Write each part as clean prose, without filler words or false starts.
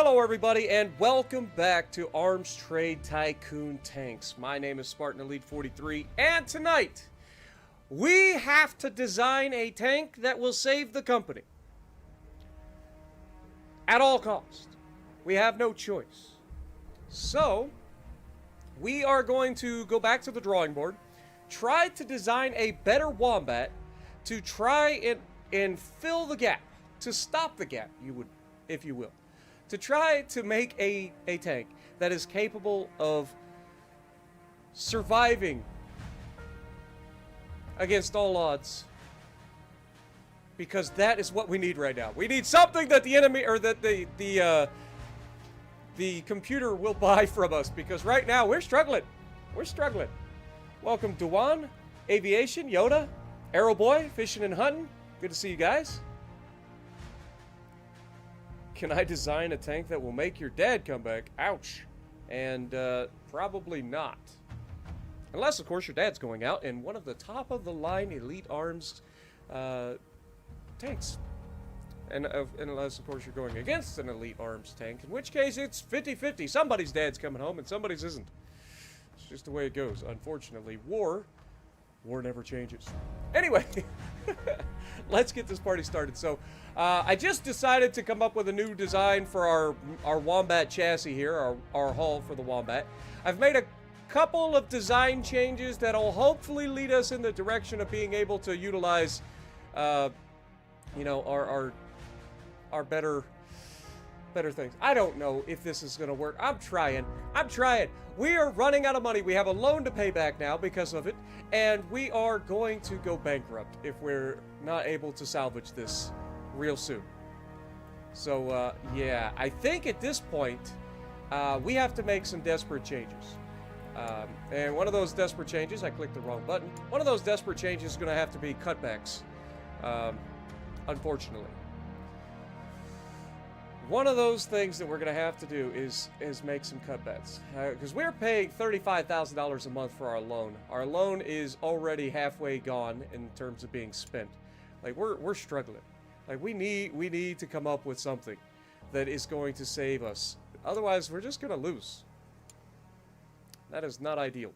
Hello everybody and welcome back to Arms Trade Tycoon Tanks. My name is Spartan Elite 43 and tonight we have to design a tank that will save the company. At all costs. We have no choice. So we are going to go back to the drawing board, try to design a better wombat to try and fill the gap, to stop the gap, if you will. To try to make a tank that is capable of surviving against all odds. Because that is what we need right now. We need something that the enemy, or that the computer will buy from us. Because right now, we're struggling. We're struggling. Welcome, Duan, Aviation, Yoda, Arrow Boy, Fishing and Hunting. Good to see you guys. Can I design a tank that will make your dad come back? Ouch. And probably not. Unless, of course, your dad's going out in one of the top-of-the-line Elite Arms tanks. And unless, of course, you're going against an Elite Arms tank, in which case it's 50-50. Somebody's dad's coming home and somebody's isn't. It's just the way it goes. Unfortunately, war never changes. Anyway, let's get this party started. So, I just decided to come up with a new design for our Wombat chassis here, our hull for the Wombat. I've made a couple of design changes that'll hopefully lead us in the direction of being able to utilize, you know, our better things. I don't know if this is gonna work. I'm trying. We are running out of money. We have a loan to pay back now because of it, and we are going to go bankrupt if we're not able to salvage this real soon. So, yeah, I think at this point, we have to make some desperate changes. And one of those desperate changes, I clicked the wrong button. One of those desperate changes is gonna have to be cutbacks, unfortunately. One of those things that we're going to have to do is make some cutbacks. Because we're paying $35,000 a month for our loan. Our loan is already halfway gone in terms of being spent. Like, we're struggling. Like, we need to come up with something that is going to save us. Otherwise, we're just going to lose. That is not ideal.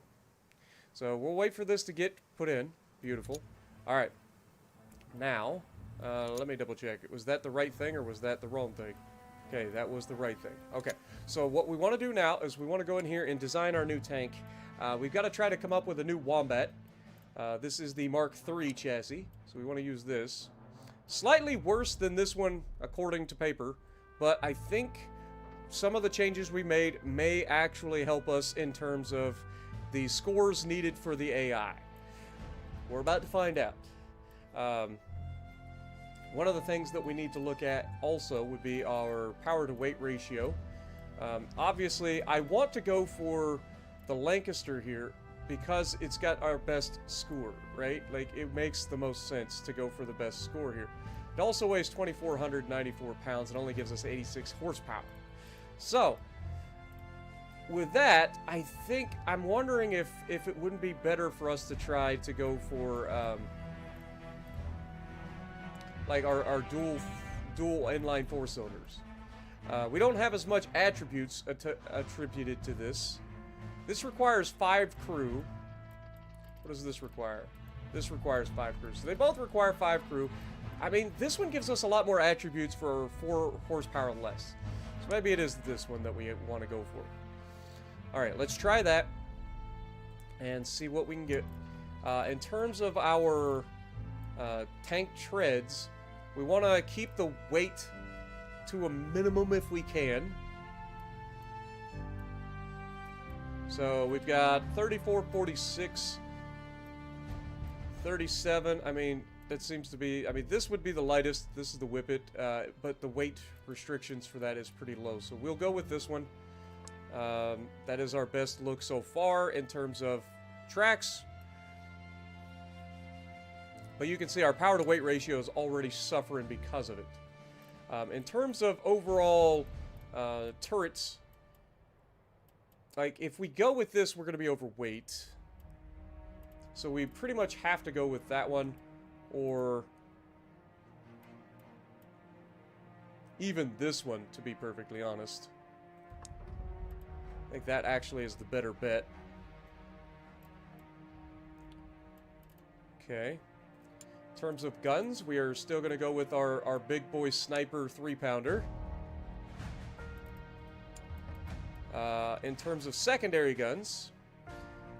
So, we'll wait for this to get put in. Beautiful. Alright. Now, let me double check. Was that the right thing or was that the wrong thing? Okay, that was the right thing. Okay, so what we want to do now is we want to go in here and design our new tank. We've got to try to come up with a new Wombat. This is the Mark III chassis, so we want to use this. Slightly worse than this one, according to paper, but I think some of the changes we made may actually help us in terms of the scores needed for the AI. We're about to find out. One of the things that we need to look at also would be our power to weight ratio. Obviously, I want to go for the Lancaster here because it's got our best score, right? Like, it makes the most sense to go for the best score here. It also weighs 2,494 pounds and only gives us 86 horsepower. So, with that, I think, I'm wondering if it wouldn't be better for us to try to go for, like our dual inline 4-cylinders. We don't have as much attributes attributed to this. This requires 5 crew. What does this require? This requires 5 crew. So they both require 5 crew. I mean, this one gives us a lot more attributes for 4 horsepower less. So maybe it is this one that we want to go for. Alright, let's try that and see what we can get. In terms of our tank treads, we want to keep the weight to a minimum if we can. So we've got 34, 46, 37. I mean, that seems to be, I mean, this would be the lightest. This is the Whippet, but the weight restrictions for that is pretty low. So we'll go with this one. That is our best look so far in terms of tracks. But you can see our power to weight ratio is already suffering because of it. In terms of overall turrets, like if we go with this, we're going to be overweight. So we pretty much have to go with that one, or even this one, to be perfectly honest. I think that actually is the better bet. Okay. In terms of guns, we are still going to go with our big boy sniper 3-pounder. In terms of secondary guns,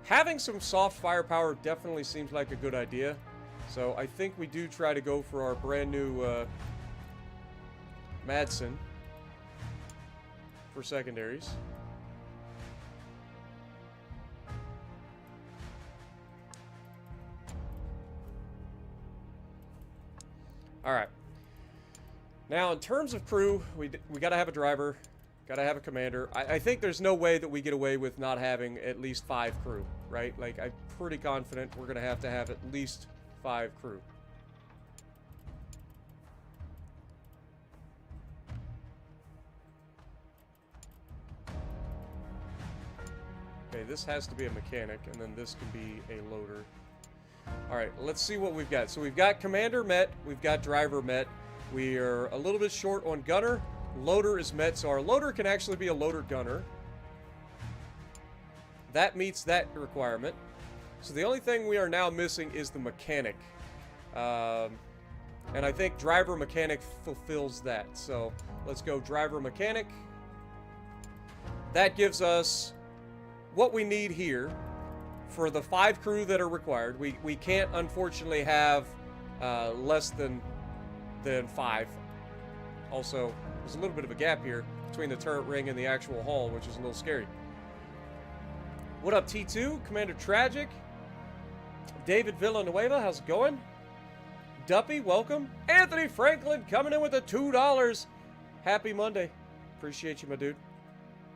having some soft firepower definitely seems like a good idea. So I think we do try to go for our brand new Madsen for secondaries. Alright. Now, in terms of crew, we got to have a driver, got to have a commander. I think there's no way that we get away with not having at least 5 crew, right? Like, I'm pretty confident we're going to have at least 5 crew. Okay, this has to be a mechanic, and then this can be a loader. Alright, let's see what we've got. So we've got commander met, we've got driver met. We are a little bit short on gunner. Loader is met, so our loader can actually be a loader gunner. That meets that requirement. So the only thing we are now missing is the mechanic. And I think driver mechanic fulfills that. So let's go driver mechanic. That gives us what we need here for the 5 crew that are required. We can't unfortunately have less than 5. Also, there's a little bit of a gap here between the turret ring and the actual hull, which is a little scary. What up, T2? Commander Tragic. David Villanueva, how's it going? Duppy, welcome. Anthony Franklin coming in with the $2. Happy Monday. Appreciate you, my dude.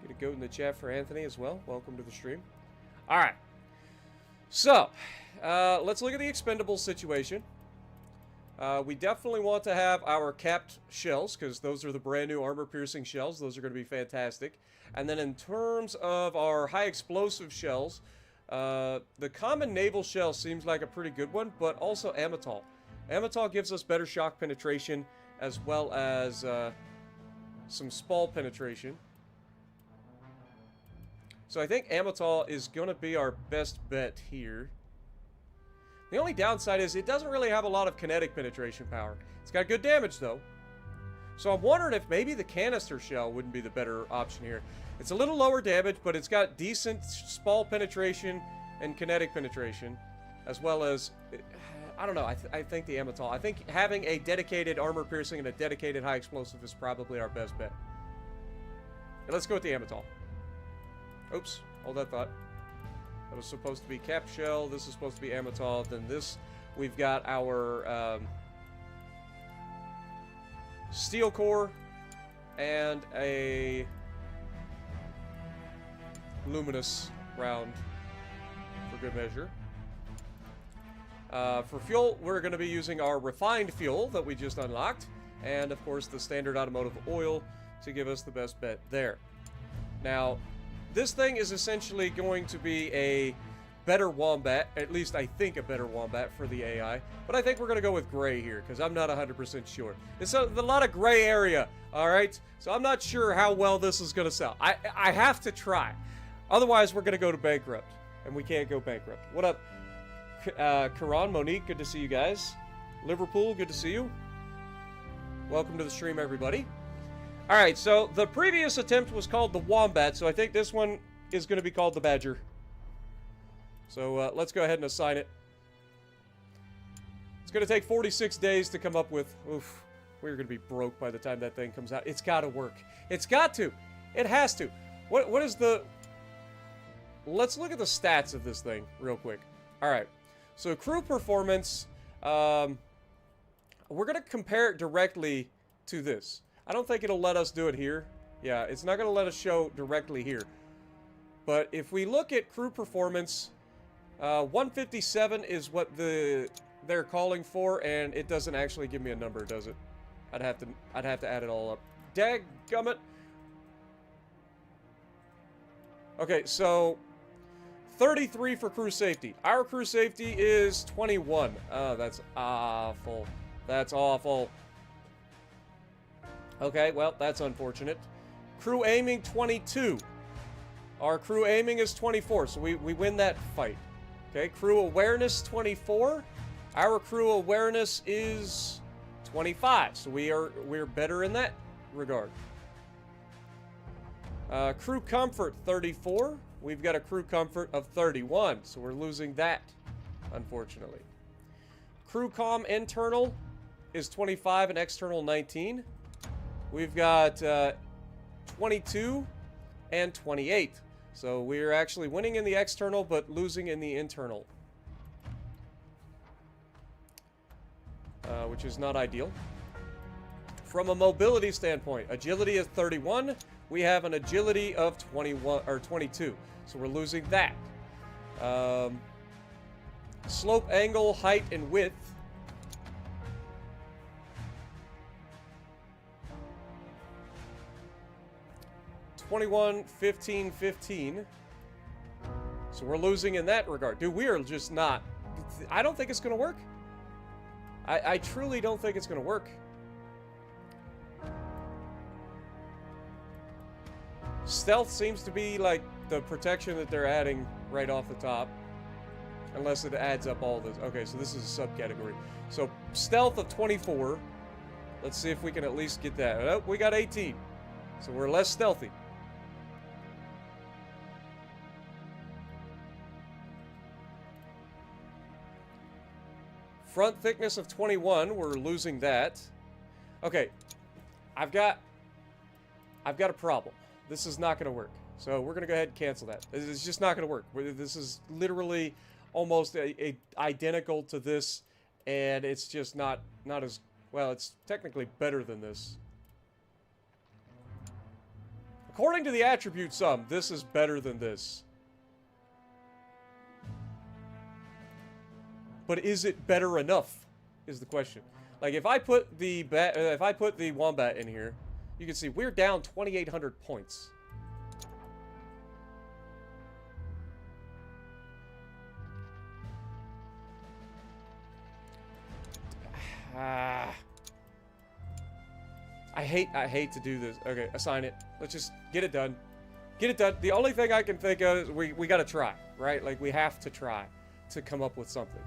Get a goat in the chat for Anthony as well. Welcome to the stream. All right. So, let's look at the expendable situation. We definitely want to have our capped shells, because those are the brand new armor-piercing shells. Those are going to be fantastic. And then in terms of our high explosive shells, the common naval shell seems like a pretty good one, but also Amitol. Amitol gives us better shock penetration, as well as some spall penetration. So I think Amitol is going to be our best bet here. The only downside is it doesn't really have a lot of kinetic penetration power. It's got good damage, though. So I'm wondering if maybe the canister shell wouldn't be the better option here. It's a little lower damage, but it's got decent spall penetration and kinetic penetration, as well as, I don't know, I think the Amitol. I think having a dedicated armor piercing and a dedicated high explosive is probably our best bet. And let's go with the Amitol. Oops, hold that thought. That was supposed to be cap shell. This is supposed to be Amitol. Then this, we've got our steel core and a luminous round for good measure. For fuel, we're going to be using our refined fuel that we just unlocked, and of course the standard automotive oil to give us the best bet there. Now, this thing is essentially going to be a better wombat, at least I think a better wombat for the AI, but I think we're going to go with gray here, because I'm not 100% sure. It's a lot of gray area, alright? So I'm not sure how well this is going to sell. I have to try. Otherwise, we're going to go to bankrupt, and we can't go bankrupt. What up, Karan, Monique, good to see you guys. Liverpool, good to see you. Welcome to the stream, everybody. Alright, so the previous attempt was called the Wombat, so I think this one is going to be called the Badger. So let's go ahead and assign it. It's going to take 46 days to come up with... Oof, we're going to be broke by the time that thing comes out. It's got to work. It's got to. It has to. What is the... Let's look at the stats of this thing real quick. Alright, so crew performance, we're going to compare it directly to this. I don't think it'll let us do it here. Yeah, it's not going to let us show directly here. But if we look at crew performance, 157 is what they're calling for, and it doesn't actually give me a number, does it? I'd have to add it all up. Dadgummit. Okay, so 33 for crew safety. Our crew safety is 21. Oh, that's awful. That's awful. Okay, well, that's unfortunate. Crew aiming 22. Our crew aiming is 24, so we win that fight. Okay, crew awareness 24. Our crew awareness is 25, so we're better in that regard. Crew comfort 34. We've got a crew comfort of 31, so we're losing that, unfortunately. Crew comm internal is 25 and external 19. We've got 22 and 28. So we're actually winning in the external, but losing in the internal. Which is not ideal. From a mobility standpoint, agility is 31. We have an agility of 21 or 22. So we're losing that. Slope, angle, height, and width. (21, 15, 15). So we're losing in that regard. Dude, we are just not... I don't think it's going to work. I truly don't think it's going to work. Stealth seems to be like the protection that they're adding right off the top. Unless it adds up all this. Okay, so this is a subcategory. So stealth of 24. Let's see if we can at least get that. Oh, we got 18. So we're less stealthy. Front thickness of 21, we're losing that. Okay, I've got a problem. This is not going to work. So we're going to go ahead and cancel that. It's just not going to work. This is literally almost identical to this, and it's just not as... Well, it's technically better than this. According to the attribute sum, this is better than this. But is it better enough? Is the question. Like if I put the wombat in here, you can see we're down 2,800 points. I hate to do this. Okay, assign it. Let's just get it done. Get it done. The only thing I can think of is we got to try, right? Like we have to try to come up with something.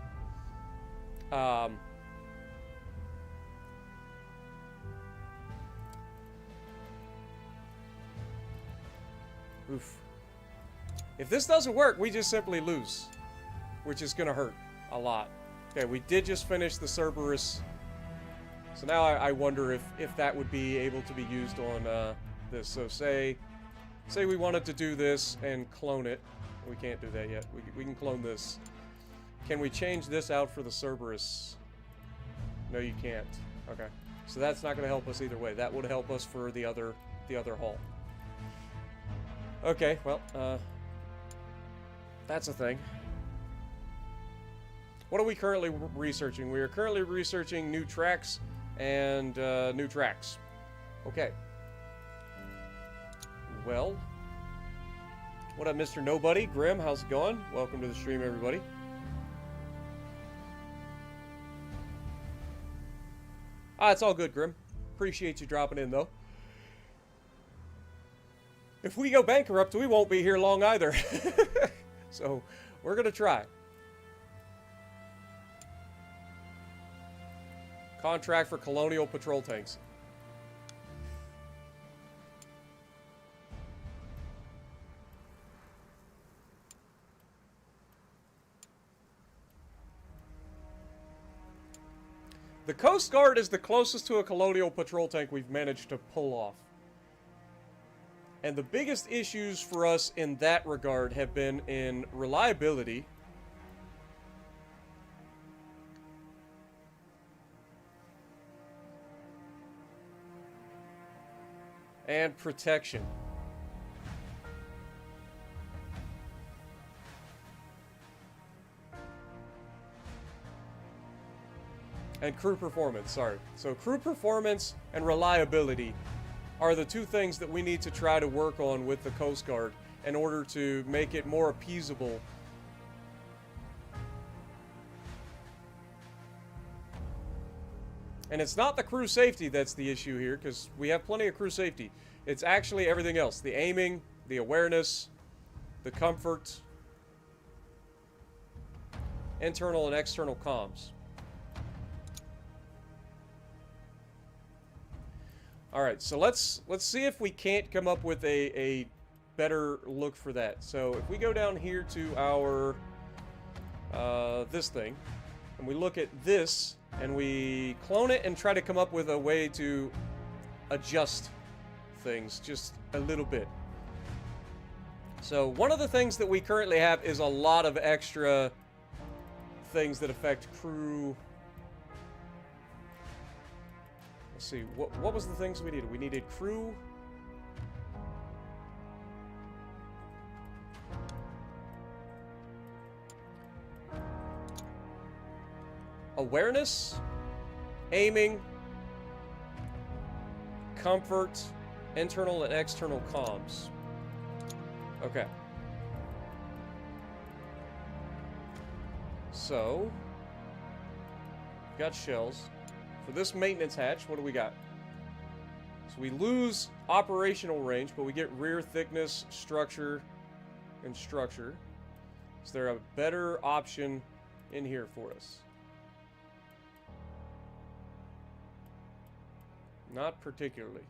Oof. If this doesn't work, we just simply lose, which is going to hurt a lot. Okay, we did just finish the Cerberus, so now I wonder if that would be able to be used on this. So say we wanted to do this and clone it. We can't do that yet. We can clone this. Can we change this out for the Cerberus? No, you can't. Okay. So that's not going to help us either way. That would help us for the other hull. Okay, well, that's a thing. What are we currently researching? We are currently researching new tracks and new tracks. Okay. Well, what up, Mr. Nobody? Grim, how's it going? Welcome to the stream, everybody. It's all good, Grim. Appreciate you dropping in, though. If we go bankrupt, we won't be here long either. So, we're going to try. Contract for colonial patrol tanks. The Coast Guard is the closest to a colonial patrol tank we've managed to pull off. And the biggest issues for us in that regard have been in reliability and protection. And crew performance, sorry. So crew performance and reliability are the two things that we need to try to work on with the Coast Guard in order to make it more appeasable. And it's not the crew safety that's the issue here, because we have plenty of crew safety. It's actually everything else. The aiming, the awareness, the comfort, internal and external comms. Alright, so let's see if we can't come up with a better look for that. So if we go down here to our this thing, and we look at this, and we clone it and try to come up with a way to adjust things just a little bit. So one of the things that we currently have is a lot of extra things that affect crew. Let's see, what was the things we needed? We needed crew. Awareness, aiming, comfort, internal and external comms. Okay. So, we've got shells. For this maintenance hatch, what do we got? So we lose operational range, but we get rear thickness, structure, and structure. Is there a better option in here for us? Not particularly.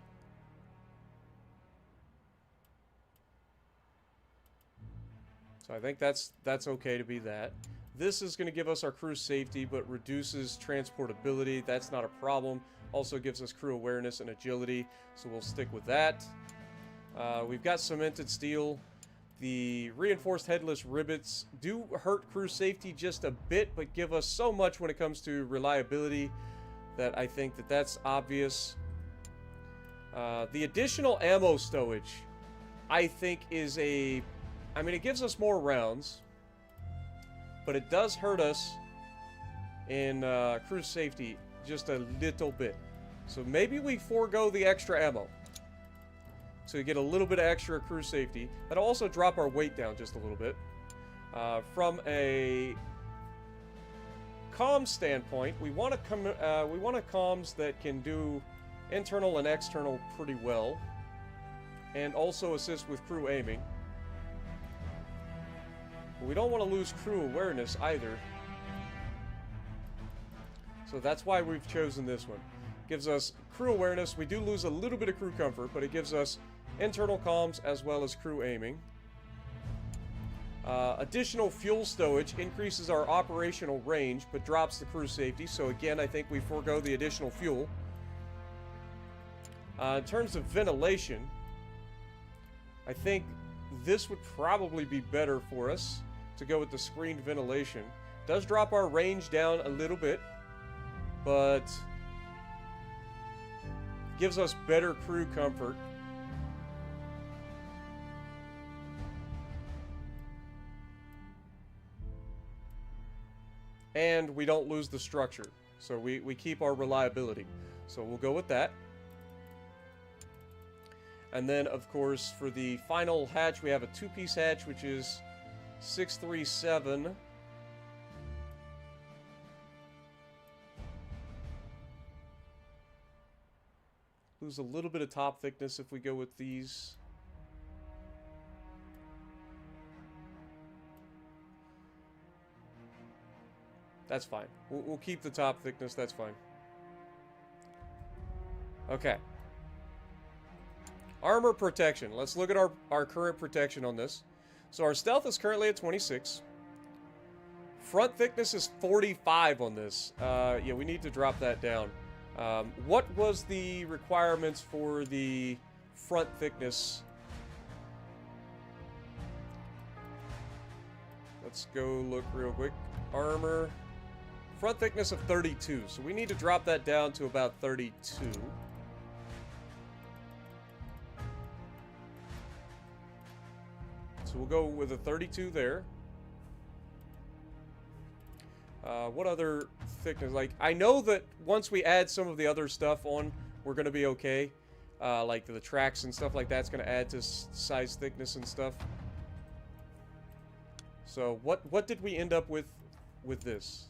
So I think that's okay to be that. This is going to give us our crew safety, but reduces transportability. That's not a problem. Also gives us crew awareness and agility, so we'll stick with that. We've got cemented steel. The reinforced headless rivets do hurt crew safety just a bit, but give us so much when it comes to reliability that I think that's obvious. The additional ammo stowage, I think, is a... I mean, it gives us more rounds, but it does hurt us in crew safety just a little bit. So maybe we forego the extra ammo so we get a little bit of extra crew safety. That'll also drop our weight down just a little bit. From a comm standpoint, we want comms that can do internal and external pretty well, and also assist with crew aiming. But we don't want to lose crew awareness either. So that's why we've chosen this one. Gives us crew awareness. We do lose a little bit of crew comfort, but it gives us internal comms as well as crew aiming. Additional fuel stowage increases our operational range, but drops the crew safety. So again, I think we forego the additional fuel. In terms of ventilation, I think this would probably be better for us to go with the screened ventilation. Does drop our range down a little bit, but gives us better crew comfort. And we don't lose the structure, so we keep our reliability. So we'll go with that. And then, of course, for the final hatch, we have a two-piece hatch, which is 637. Lose a little bit of top thickness if we go with these. That's fine. We'll keep the top thickness, that's fine. Okay. Armor protection. Let's look at our current protection on this. So our stealth is currently at 26. Front thickness is 45 on this. Yeah, we need to drop that down. What was the requirements for the front thickness? Let's go look real quick. Armor. Front thickness of 32. So we need to drop that down to about 32. So we'll go with a 32 there. What other thickness? Like, I know that once we add some of the other stuff on, we're going to be okay. Like the tracks and stuff like that's going to add to size thickness and stuff. So what did we end up with this?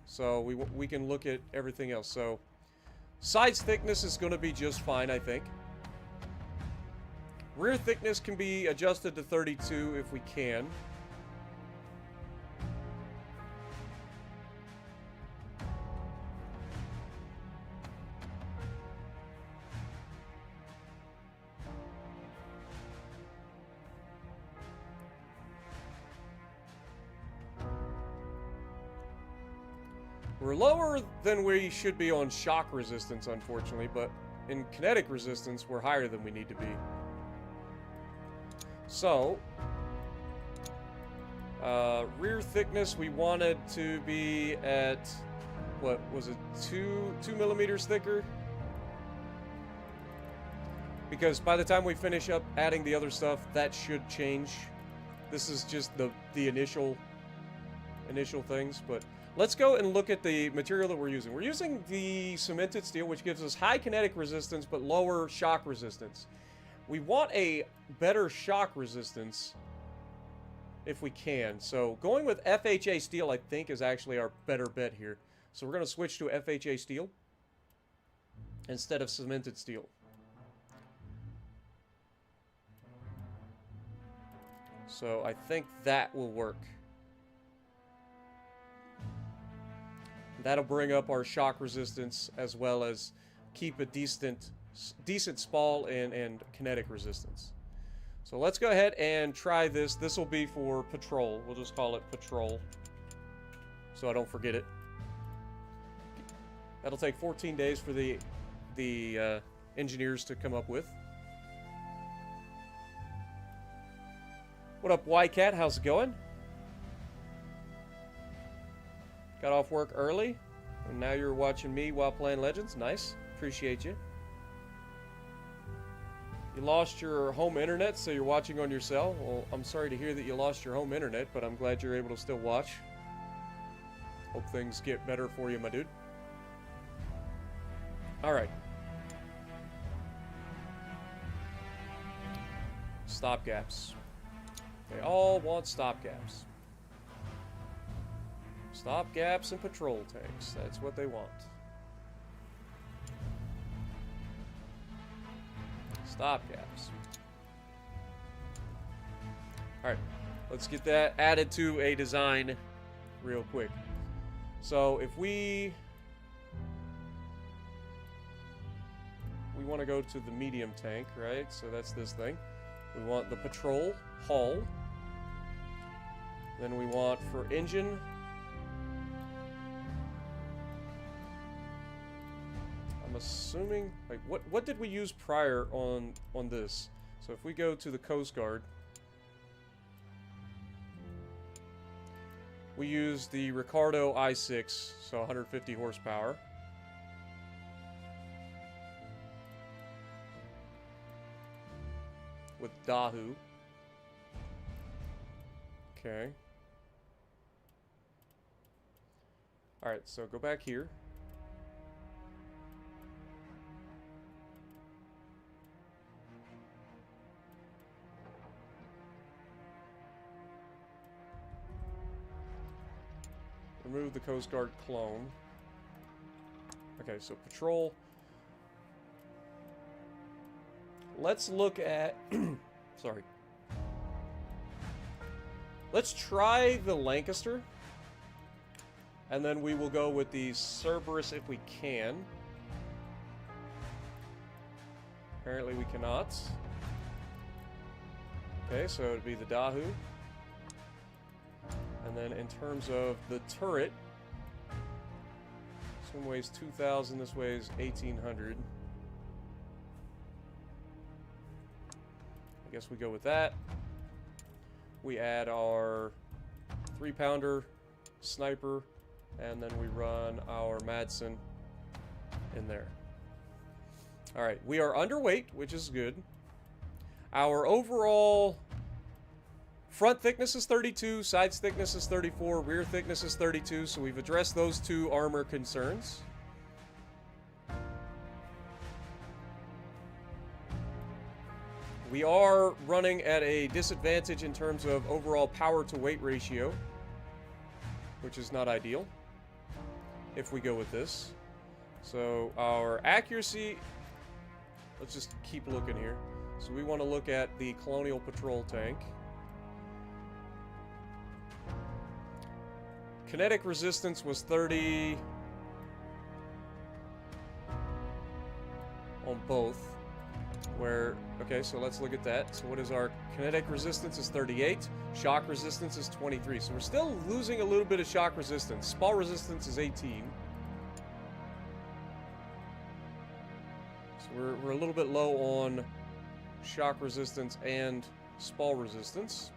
So we can look at everything else. So Sides thickness is going to be just fine, I think. Rear thickness can be adjusted to 32 if we can. We're lower than we should be on shock resistance, unfortunately, but in kinetic resistance, we're higher than we need to be. So, rear thickness, we wanted to be at, what was it, 2 millimeters thicker? Because by the time we finish up adding the other stuff, that should change. This is just the initial things, but let's go and look at the material that we're using. We're using the cemented steel, which gives us high kinetic resistance, but lower shock resistance. We want a better shock resistance if we can. So going with FHA steel, I think, is actually our better bet here. So we're going to switch to FHA steel instead of cemented steel. So I think that will work. That'll bring up our shock resistance as well as keep a decent spall and kinetic resistance. So let's go ahead and try this. This will be for patrol. We'll just call it patrol so I don't forget it. That'll take 14 days for the engineers to come up with. What up, Y-Cat? How's it going? Got off work early, and now you're watching me while playing Legends. Nice. Appreciate you. You lost your home internet, so you're watching on your cell. Well, I'm sorry to hear that you lost your home internet, but I'm glad you're able to still watch. Hope things get better for you, my dude. Alright. Stopgaps. They all want stopgaps. Stopgaps and patrol tanks. That's what they want. Stopgaps. Alright, let's get that added to a design real quick. So if we want to go to the medium tank, right? So that's this thing. We want the patrol hull. Then we want for engine. I'm assuming, like, what did we use prior on this? So if we go to the Coast Guard, we use the Ricardo i6, so 150 horsepower. With Dahu. Okay. Alright, so go back here. Remove the Coast Guard clone. Okay, so patrol. Let's look at... sorry. Let's try the Lancaster. And then we will go with the Cerberus if we can. Apparently we cannot. Okay, so it would be the Dahu. And then in terms of the turret, this one weighs 2,000, this weighs 1,800. I guess we go with that. We add our 3-pounder sniper, and then we run our Madsen in there. Alright, we are underweight, which is good. Our overall front thickness is 32, sides thickness is 34, rear thickness is 32, so we've addressed those two armor concerns. We are running at a disadvantage in terms of overall power to weight ratio, which is not ideal if we go with this. So our accuracy, let's just keep looking here. So we want to look at the Colonial Patrol tank. Kinetic resistance was 30 on both. Okay, so let's look at that. So what is our kinetic resistance is 38. Shock resistance is 23. So we're still losing a little bit of shock resistance. Spall resistance is 18. So we're a little bit low on shock resistance and spall resistance.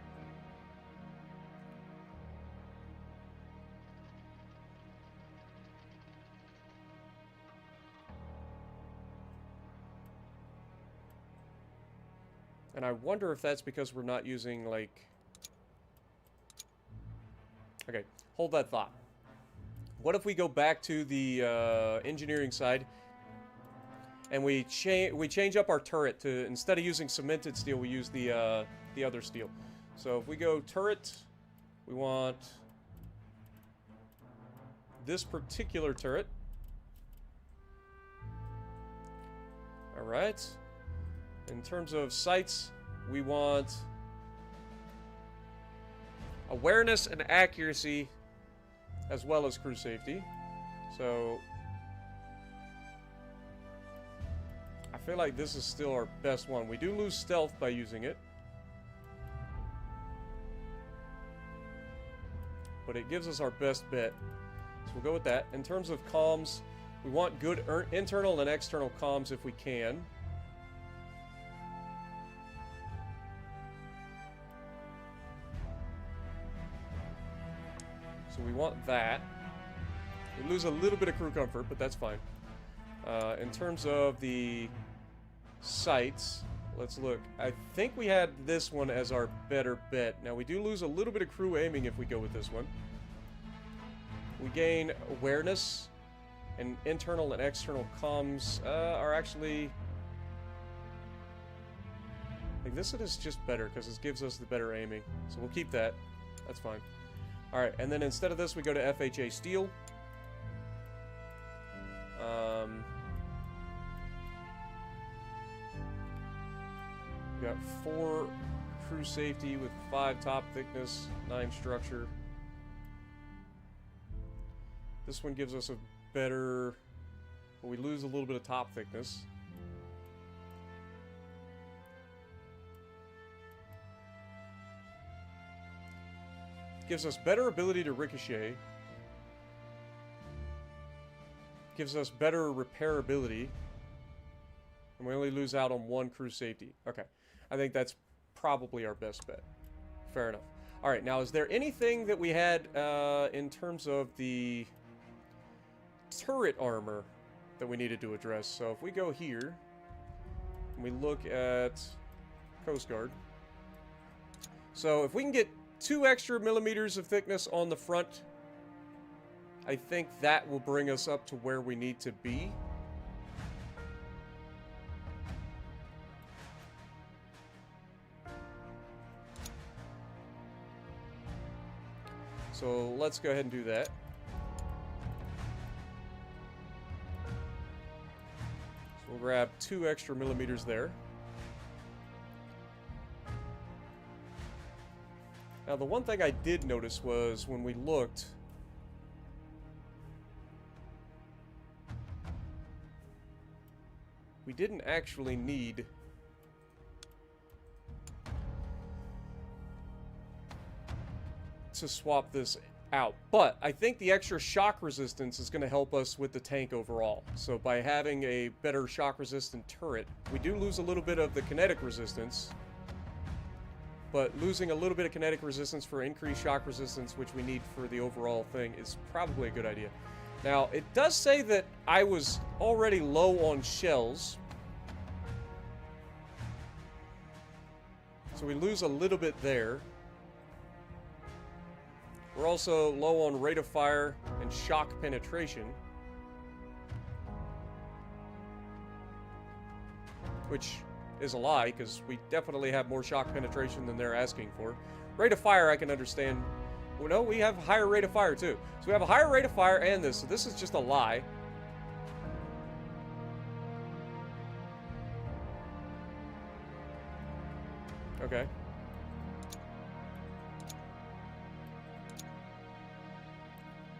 And I wonder if that's because we're not using, like... Okay, hold that thought. What if we go back to the engineering side and we change up our turret to, instead of using cemented steel, we use the other steel. So if we go turret, we want this particular turret. Alright. In terms of sights, we want awareness and accuracy as well as crew safety. So I feel like this is still our best one. We do lose stealth by using it, but it gives us our best bet. So we'll go with that. In terms of comms, we want good internal and external comms if we can. So we want that. We lose a little bit of crew comfort, but that's fine. In terms of the sights, let's look. I think we had this one as our better bet. Now, we do lose a little bit of crew aiming if we go with this one. We gain awareness, and internal and external comms are actually... Like, this is just better, because it gives us the better aiming. So we'll keep that. That's fine. Alright, and then instead of this, we go to FHA Steel. We got 4 crew safety with 5 top thickness, 9 structure. This one gives us a better... Well, we lose a little bit of top thickness. Gives us better ability to ricochet. Gives us better repairability. And we only lose out on 1 crew safety. Okay. I think that's probably our best bet. Fair enough. Alright, now is there anything that we had in terms of the turret armor that we needed to address? So if we go here, and we look at Coast Guard. So if we can get 2 extra millimeters of thickness on the front, I think that will bring us up to where we need to be. So let's go ahead and do that. So we'll grab 2 extra millimeters there. Now, the one thing I did notice was when we looked, we didn't actually need to swap this out. But I think the extra shock resistance is going to help us with the tank overall. So by having a better shock resistant turret, we do lose a little bit of the kinetic resistance. But losing a little bit of kinetic resistance for increased shock resistance, which we need for the overall thing, is probably a good idea. Now, it does say that I was already low on shells. So we lose a little bit there. We're also low on rate of fire and shock penetration, which is a lie, because we definitely have more shock penetration than they're asking for. Rate of fire I can understand. Well, no, we have a higher rate of fire too. So we have a higher rate of fire and this. So this is just a lie. Okay.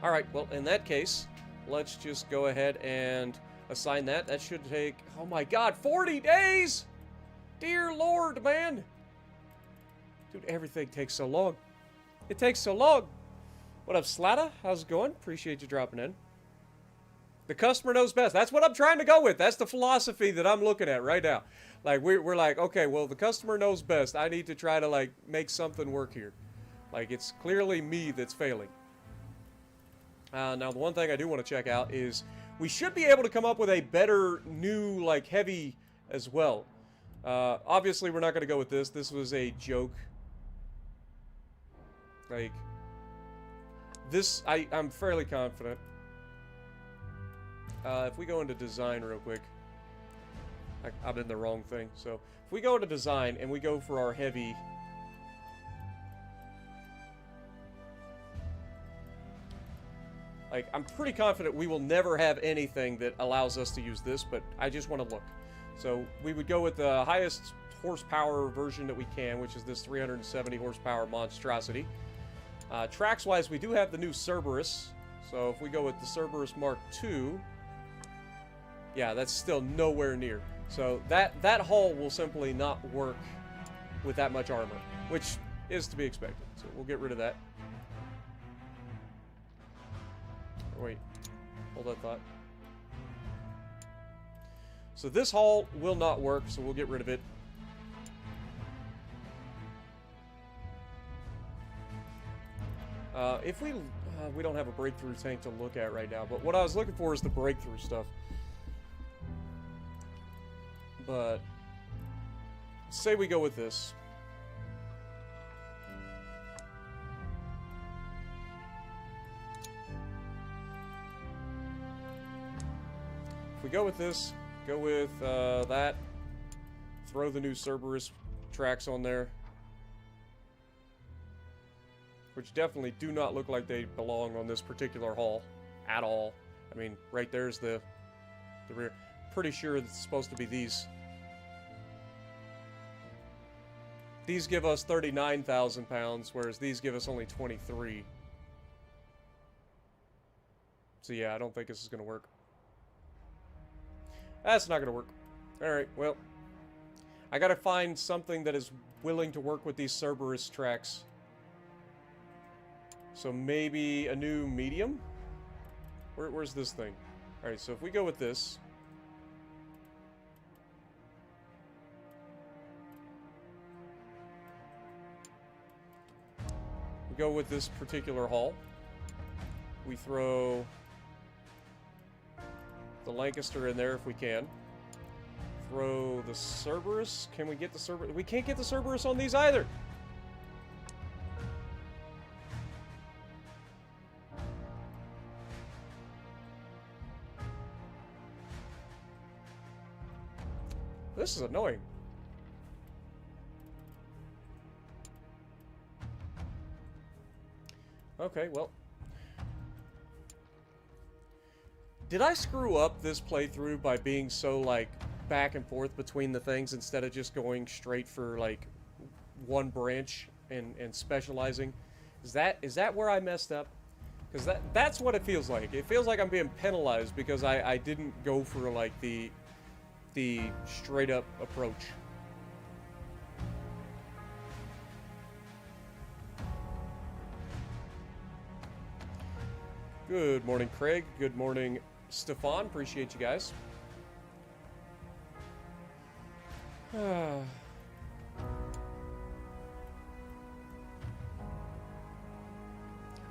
Alright, well, in that case, let's just go ahead and assign that. That should take, oh my god, 40 days! Dear Lord, man! Dude, everything takes so long. It takes so long. What up, Slatta? How's it going? Appreciate you dropping in. The customer knows best. That's what I'm trying to go with. That's the philosophy that I'm looking at right now. Like, we're like, okay, well, the customer knows best. I need to try to, like, make something work here. Like, it's clearly me that's failing. Now, the one thing I do want to check out is we should be able to come up with a better new, like, heavy as well. Obviously, we're not going to go with this. This was a joke. Like, this, I'm fairly confident. If we go into design real quick, I'm in the wrong thing. So, if we go into design and we go for our heavy, like, I'm pretty confident we will never have anything that allows us to use this, but I just want to look. So, we would go with the highest horsepower version that we can, which is this 370 horsepower monstrosity. Tracks-wise, we do have the new Cerberus. So, if we go with the Cerberus Mark II, yeah, that's still nowhere near. So, that hull will simply not work with that much armor, which is to be expected. So, we'll get rid of that. Wait, hold that thought. So this hull will not work, so we'll get rid of it. If we don't have a breakthrough tank to look at right now, but what I was looking for is the breakthrough stuff. But say we go with this. If we go with this, go with that, throw the new Cerberus tracks on there, which definitely do not look like they belong on this particular hull at all. I mean, right there's the rear. Pretty sure it's supposed to be these. These give us 39,000 pounds, whereas these give us only 23. So yeah, I don't think this is going to work. That's not going to work. Alright, well, I got to find something that is willing to work with these Cerberus tracks. So maybe a new medium? Where's this thing? Alright, so if we go with this. We go with this particular hull. We throw the Lancaster in there if we can. Throw the Cerberus. Can we get the Cerberus? We can't get the Cerberus on these either. This is annoying. Okay, well. Did I screw up this playthrough by being so, like, back and forth between the things instead of just going straight for, like, one branch and specializing? Is that where I messed up? Because that's what it feels like. It feels like I'm being penalized because I didn't go for, like, the straight-up approach. Good morning, Craig. Good morning, Stefan. Appreciate you guys.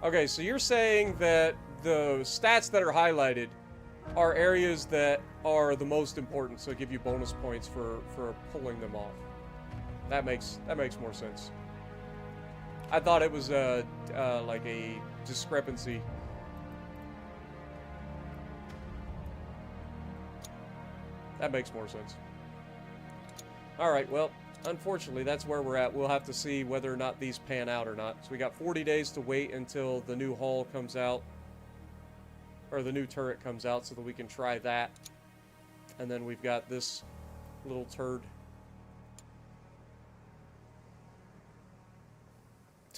Okay, so you're saying that the stats that are highlighted are areas that are the most important, so give you bonus points for pulling them off. That makes more sense. I thought it was like a discrepancy. That makes more sense. Alright, well, unfortunately, that's where we're at. We'll have to see whether or not these pan out or not. So we got 40 days to wait until the new hull comes out. Or the new turret comes out so that we can try that. And then we've got this little turd.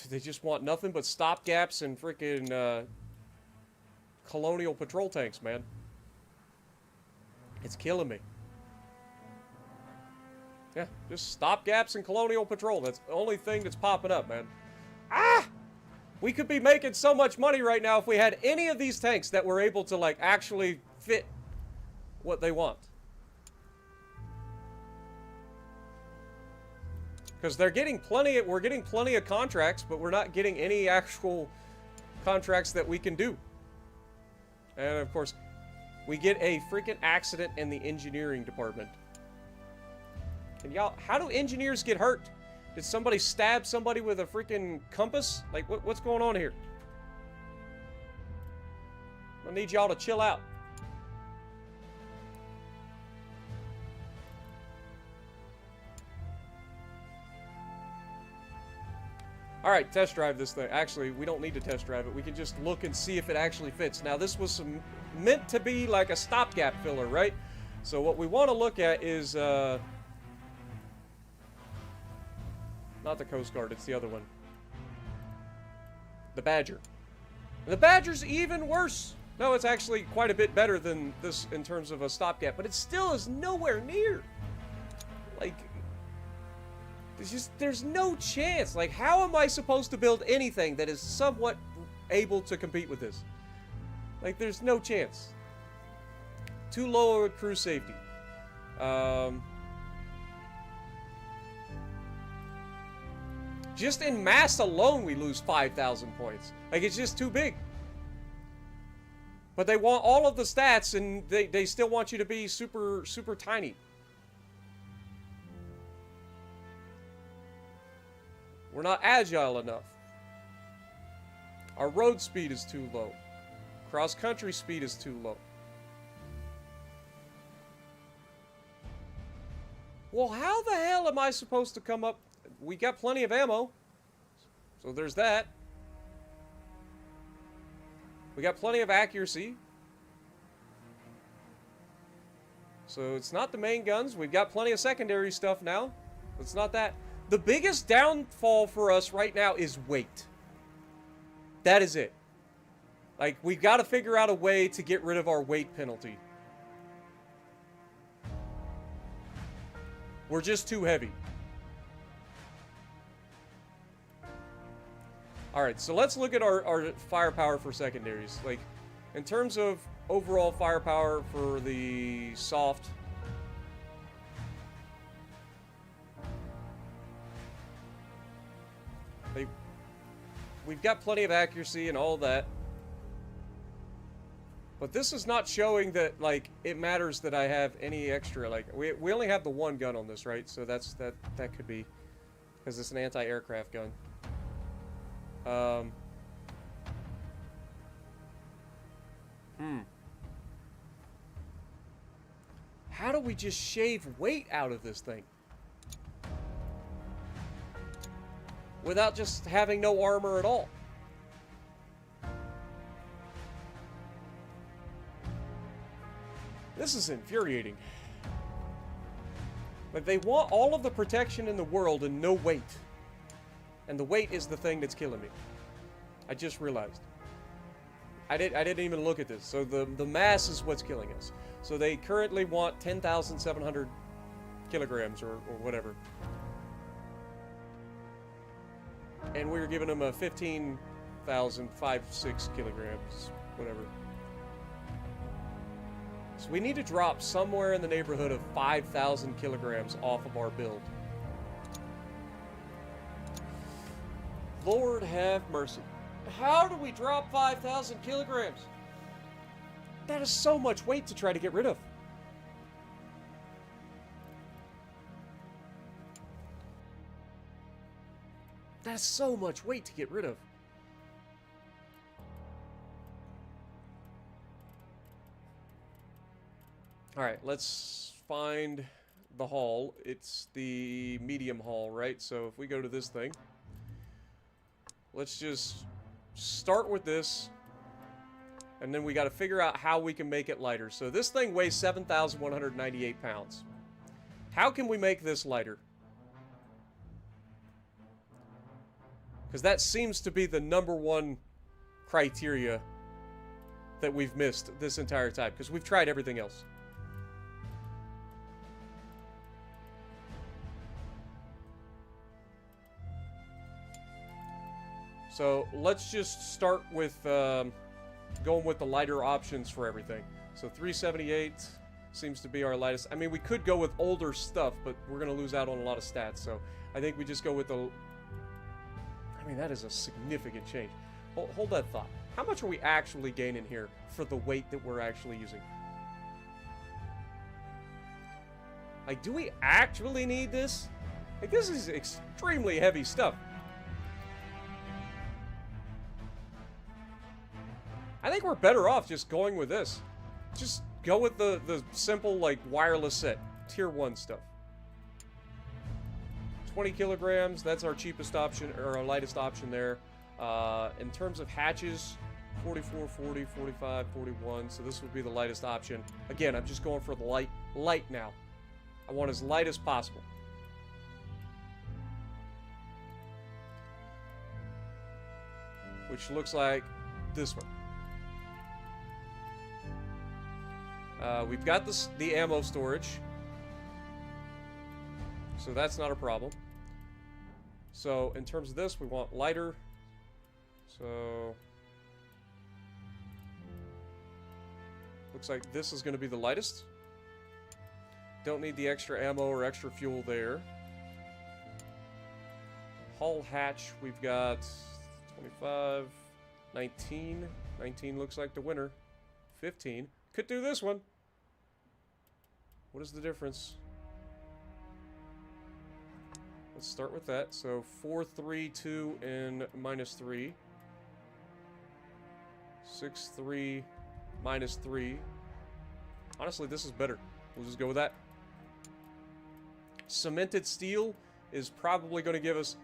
They just want nothing but stopgaps and freaking colonial patrol tanks, man. It's killing me. Yeah, just stopgaps and colonial patrol. That's the only thing that's popping up, man. Ah! We could be making so much money right now if we had any of these tanks that were able to, like, actually fit what they want. Because we're getting plenty of contracts, but we're not getting any actual contracts that we can do. And, of course, we get a freaking accident in the engineering department. And y'all, how do engineers get hurt? Did somebody stab somebody with a freaking compass? Like, what's going on here? I need y'all to chill out. Alright, test drive this thing. Actually, we don't need to test drive it. We can just look and see if it actually fits. Now, this was meant to be like a stopgap filler, right? So what we want to look at is, not the Coast Guard, it's the other one. The Badger. And the Badger's even worse. No, it's actually quite a bit better than this in terms of a stopgap, but it still is nowhere near. Like, there's no chance. Like, how am I supposed to build anything that is somewhat able to compete with this? Like, there's no chance. Too low of crew safety. Just in mass alone, we lose 5,000 points. Like, it's just too big. But they want all of the stats, and they still want you to be super, super tiny. We're not agile enough. Our road speed is too low. Cross-country speed is too low. Well, how the hell am I supposed to come up? We got plenty of ammo. So there's that. We got plenty of accuracy. So it's not the main guns. We've got plenty of secondary stuff now. It's not that. The biggest downfall for us right now is weight. That is it. Like, we've got to figure out a way to get rid of our weight penalty. We're just too heavy. Alright, so let's look at our firepower for secondaries. Like, in terms of overall firepower for the soft, we've got plenty of accuracy and all that. But this is not showing that, like, it matters that I have any extra. Like, we only have the one gun on this, right? So that could be because it's an anti-aircraft gun. How do we just shave weight out of this thing? Without just having no armor at all? This is infuriating. Like, they want all of the protection in the world and no weight. And the weight is the thing that's killing me. I just realized. I didn't even look at this. So the mass is what's killing us. So they currently want 10,700 kilograms or whatever. And we're giving them a 15,056 kilograms, whatever. So we need to drop somewhere in the neighborhood of 5,000 kilograms off of our build. Lord have mercy. How do we drop 5,000 kilograms? That is so much weight to try to get rid of. That's so much weight to get rid of. Alright, let's find the hull. It's the medium hull, right? So if we go to this thing, let's just start with this, and then we got to figure out how we can make it lighter. So this thing weighs 7,198 pounds. How can we make this lighter? Because that seems to be the #1 criteria that we've missed this entire time. Because we've tried everything else. So let's just start with going with the lighter options for everything. So 378 seems to be our lightest. I mean, we could go with older stuff, but we're going to lose out on a lot of stats. So I think we just go with the... I mean, that is a significant change. Hold that thought. How much are we actually gaining here for the weight that we're actually using? Like, do we actually need this? Like, this is extremely heavy stuff. I think we're better off just going with this. Just go with the simple, like, wireless set. Tier 1 stuff. 20 kilograms, that's our cheapest option, or our lightest option there. In terms of hatches, 44, 40, 45, 41, so this would be the lightest option. Again, I'm just going for the light now. I want as light as possible. Which looks like this one. We've got the ammo storage, so that's not a problem. So in terms of this, we want lighter. So looks like this is going to be the lightest. Don't need the extra ammo or extra fuel there. Hull hatch, we've got 25, 19. 19 looks like the winner. 15. Could do this one. What is the difference? Let's start with that. So 4, 3, 2, and -3. 6, 3, -3. Honestly, this is better. We'll just go with that. Cemented steel is probably going to give us...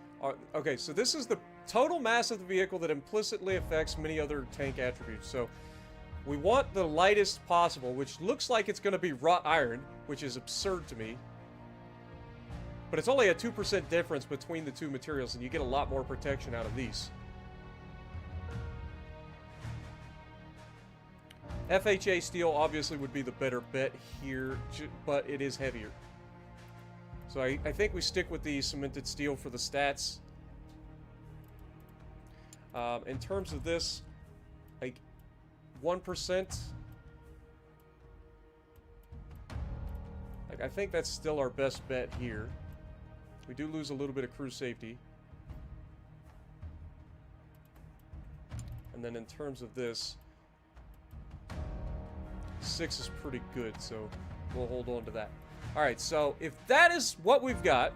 okay, so this is the total mass of the vehicle that implicitly affects many other tank attributes. So we want the lightest possible, which looks like it's going to be wrought iron, which is absurd to me. But it's only a 2% difference between the two materials, and you get a lot more protection out of these. FHA steel obviously would be the better bet here, but it is heavier. So I think we stick with the cemented steel for the stats. In terms of this, like 1%, like I think that's still our best bet here. We do lose a little bit of crew safety. And then in terms of this, 6 is pretty good, so we'll hold on to that. Alright, so if that is what we've got,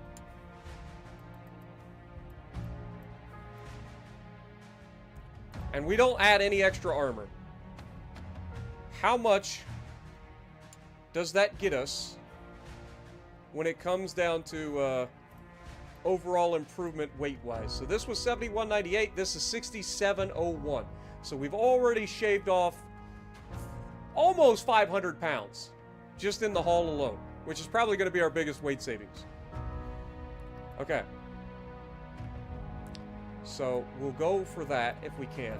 and we don't add any extra armor, how much does that get us when it comes down to overall improvement weight-wise? So this was 71.98, this is 67.01. So we've already shaved off almost 500 pounds just in the haul alone, which is probably going to be our biggest weight savings. Okay. So we'll go for that if we can.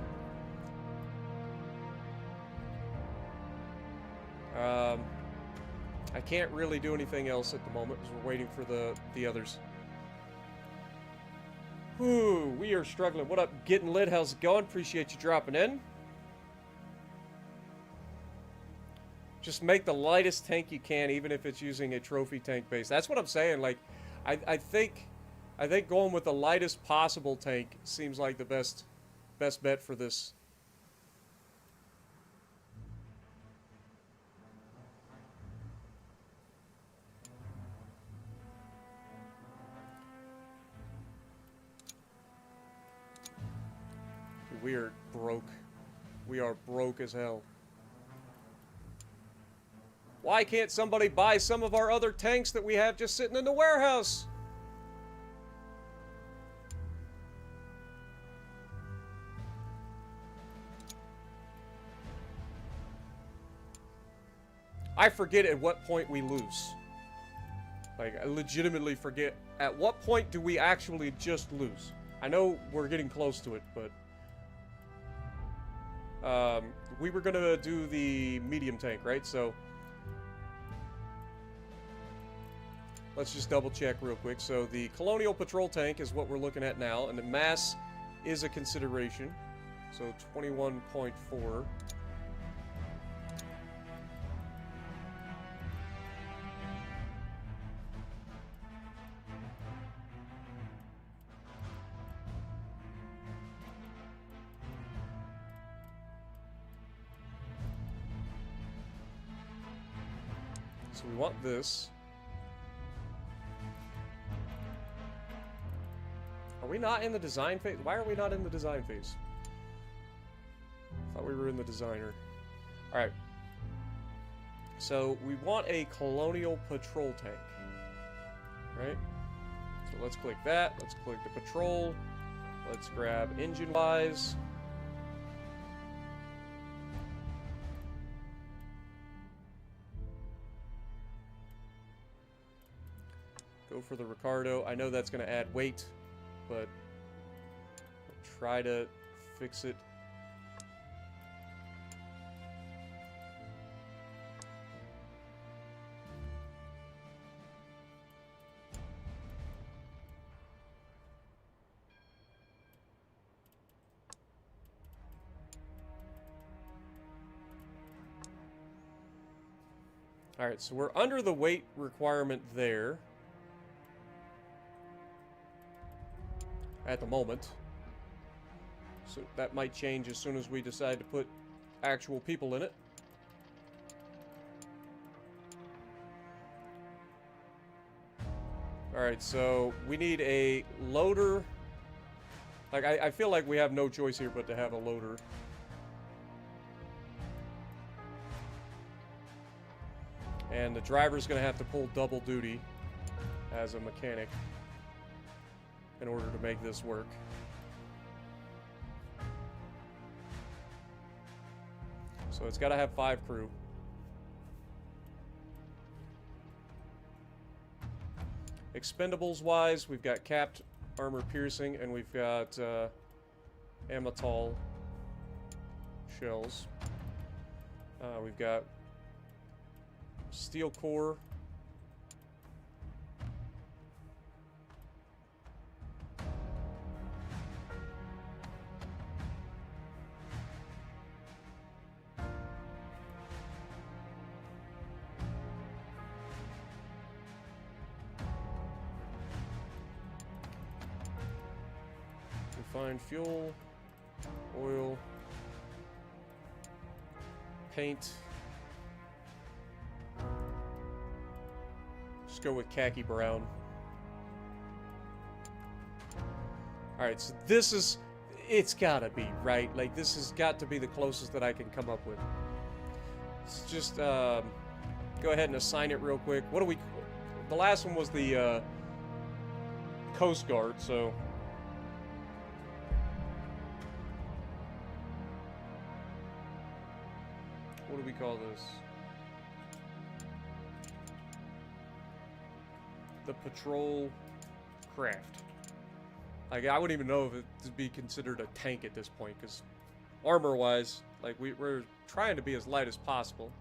I can't really do anything else at the moment because we're waiting for the others. Whew, we are struggling. What up, Getting Lit? How's it going? Appreciate you dropping in. Just make the lightest tank you can, even if it's using a trophy tank base. That's what I'm saying. Like, I think going with the lightest possible tank seems like the best bet for this. We are broke. We are broke as hell. Why can't somebody buy some of our other tanks that we have just sitting in the warehouse? I forget at what point we lose. Like, I legitimately forget. At what point do we actually just lose? I know we're getting close to it, but we were gonna do the medium tank, right? So let's just double check real quick. So the Colonial Patrol tank is what we're looking at now, and the mass is a consideration. So 21.4. So we want this. Are we not in the design phase? Why are we not in the design phase? I thought we were in the designer. Alright. So we want a Colonial Patrol tank. Right? So let's click that. Let's click the patrol. Let's grab engine-wise. Go for the Ricardo. I know that's going to add weight, but I'll try to fix it. Alright, so we're under the weight requirement there. At the moment. So that might change as soon as we decide to put actual people in it. Alright, so we need a loader. Like, I feel like we have no choice here but to have a loader. And the driver's gonna have to pull double duty as a mechanic in order to make this work. So it's got to have 5 crew. Expendables wise, we've got capped armor piercing and we've got Amatol shells. We've got steel core. Refined fuel, oil, paint. Just go with khaki brown. Alright, so this is... It's gotta be, right? Like, this has got to be the closest that I can come up with. Let's just, go ahead and assign it real quick. What do we... The last one was the, Coast Guard, so... What do we call this? The patrol craft. Like, I wouldn't even know if it would be considered a tank at this point, because armor-wise, like, we're trying to be as light as possible.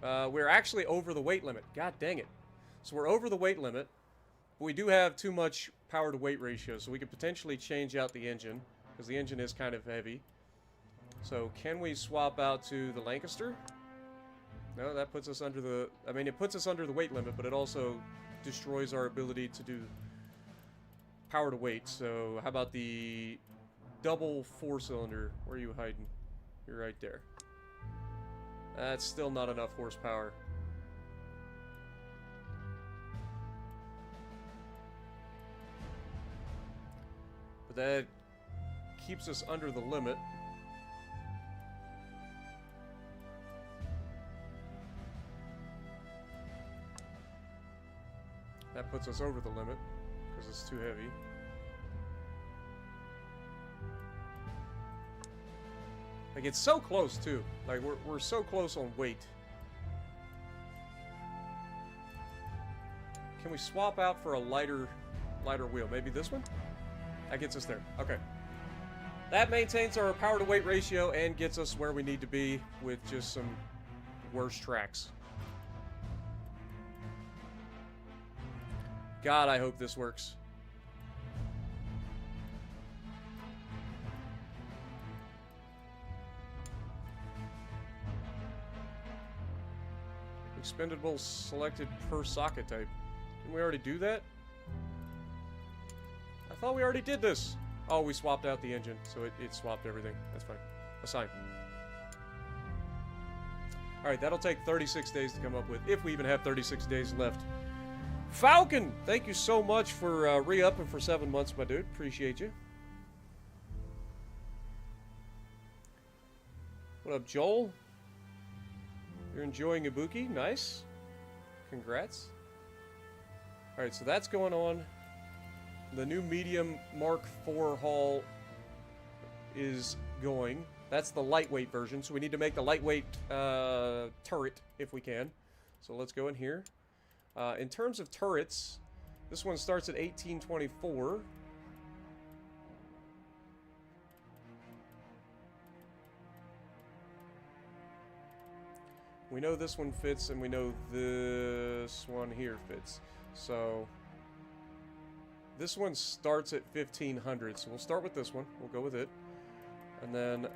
We're actually over the weight limit. God dang it. So we're over the weight limit, but we do have too much power-to-weight ratio, so we could potentially change out the engine, because the engine is kind of heavy. So, can we swap out to the Lancaster? No, that puts us under the... I mean, it puts us under the weight limit, but it also destroys our ability to do power to weight. So, how about the double 4-cylinder? Where are you hiding? You're right there. That's still not enough horsepower. But that keeps us under the limit. That puts us over the limit, because it's too heavy. Like, it's so close, too. Like, we're so close on weight. Can we swap out for a lighter wheel? Maybe this one? That gets us there. Okay. That maintains our power to weight ratio and gets us where we need to be with just some worse tracks. God, I hope this works. Expendable selected per socket type. Didn't we already do that? I thought we already did this. Oh, we swapped out the engine, so it swapped everything. That's fine. Assign. Alright, that'll take 36 days to come up with, if we even have 36 days left. Falcon! Thank you so much for re-upping for 7 months, my dude. Appreciate you. What up, Joel? You're enjoying Ibuki? Nice. Congrats. Alright, so that's going on. The new medium Mark IV hull is going. That's the lightweight version, so we need to make the lightweight turret if we can. So let's go in here. In terms of turrets, this one starts at 1824. We know this one fits, and we know this one here fits. So this one starts at 1500, so we'll start with this one. We'll go with it. And then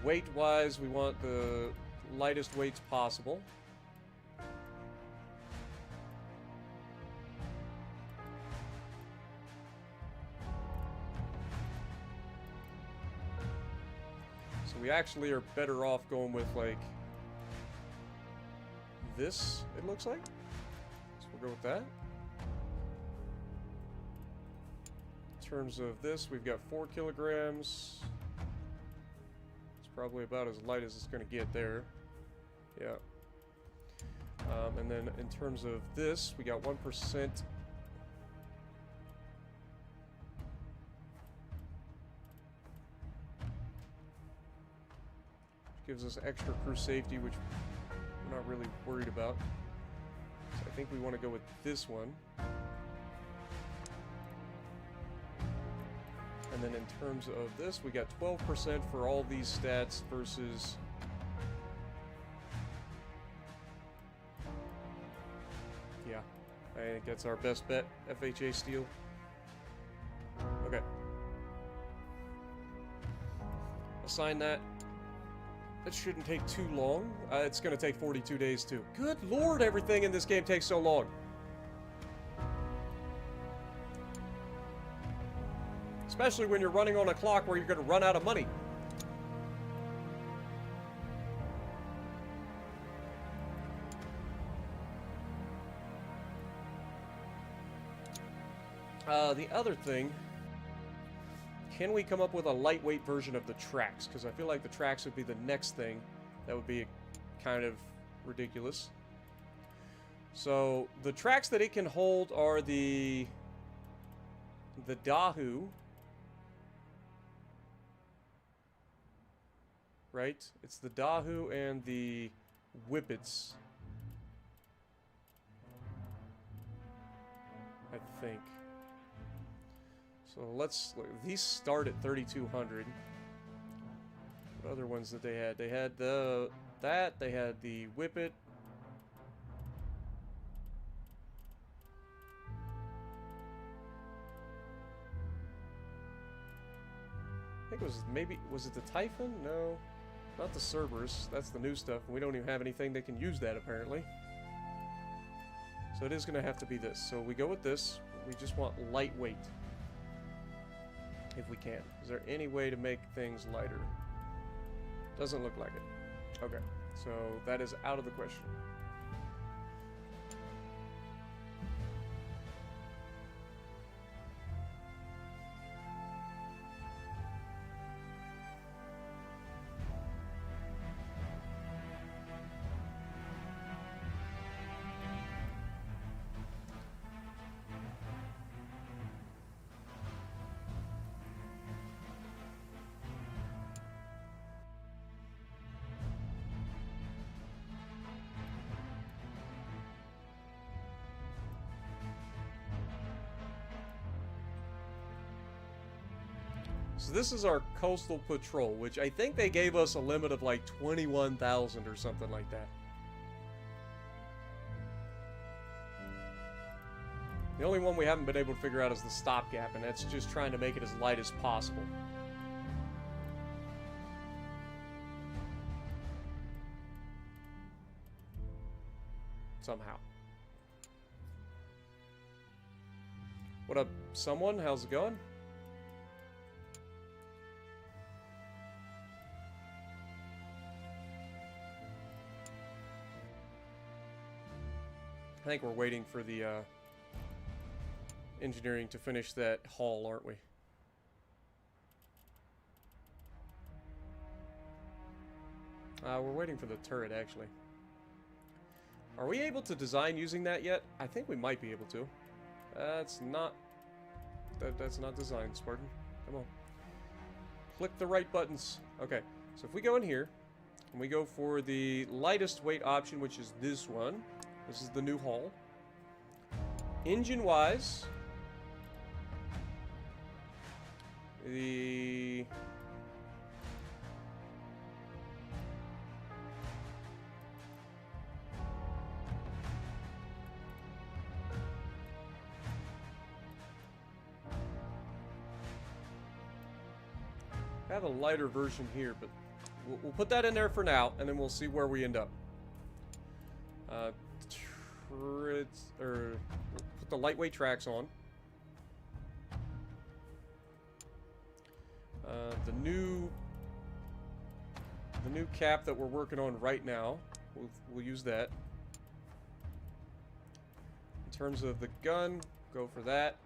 weight-wise, we want the lightest weights possible. So we actually are better off going with, like, this, it looks like. So we'll go with that. In terms of this, we've got 4 kilograms. It's probably about as light as it's going to get there. Yeah. And then in terms of this, we got 1%. Gives us extra crew safety, which we're not really worried about. So I think we want to go with this one. And then in terms of this, we got 12% for all these stats versus... Yeah, I think that's our best bet, FHA steel. Okay. Assign that. That shouldn't take too long. It's going to take 42 days too. Good lord, everything in this game takes so long. Especially when you're running on a clock where you're going to run out of money. The other thing, can we come up with a lightweight version of the tracks? Because I feel like the tracks would be the next thing that would be kind of ridiculous. So the tracks that it can hold are the Dahu. Right? It's the Dahu and the Whippets. I think. So let's look. These start at 3,200. What other ones that they had? They had they had the Whippet. I think it was was it the Typhoon? No, not the Cerberus. That's the new stuff. We don't even have anything that can use that apparently. So it is going to have to be this. So we go with this. We just want lightweight. If we can. Is there any way to make things lighter? Doesn't look like it. Okay. So that is out of the question. So this is our coastal patrol, which I think they gave us a limit of like 21,000 or something like that. The only one we haven't been able to figure out is the stopgap, and that's just trying to make it as light as possible. Somehow. What up, someone? How's it going? I think we're waiting for the engineering to finish that hull, aren't we? We're waiting for the turret, actually. Are we able to design using that yet? I think we might be able to. That's not designed, Spartan. Come on. Click the right buttons. Okay, so if we go in here, and we go for the lightest weight option, which is this one. This is the new hull. Engine-wise, the... I have a lighter version here, but we'll put that in there for now, and then we'll see where we end up. We'll put the lightweight tracks on. The new cap that we're working on right now, we'll use that. In terms of the gun, go for that.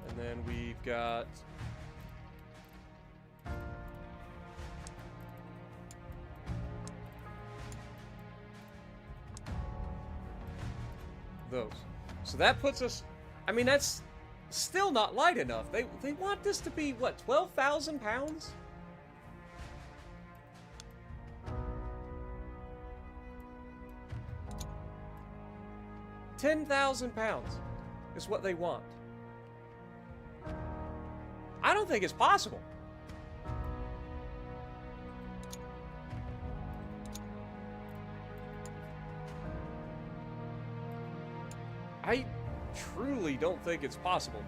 And then we've got those. So that puts us, I mean, that's still not light enough. They want this to be, what, 12,000 pounds? £10,000 is what they want. I don't think it's possible. I truly don't think it's possible.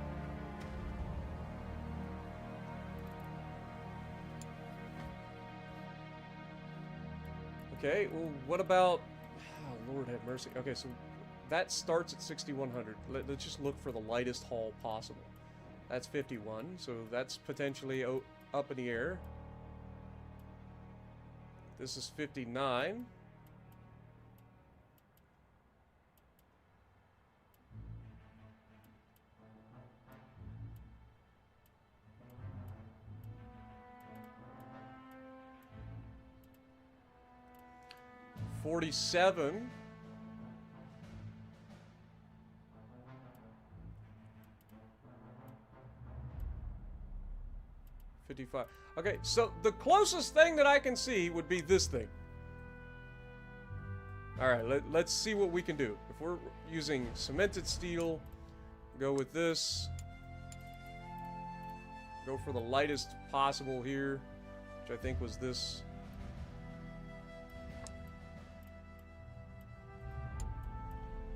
Okay, well, what about... Oh, Lord have mercy. Okay, so that starts at 6,100. Let's just look for the lightest hull possible. That's 51, so that's potentially up in the air. This is 59. $47. $55. Okay, so the closest thing that I can see would be this thing. Alright, let's see what we can do. If we're using cemented steel, go with this. Go for the lightest possible here, which I think was this.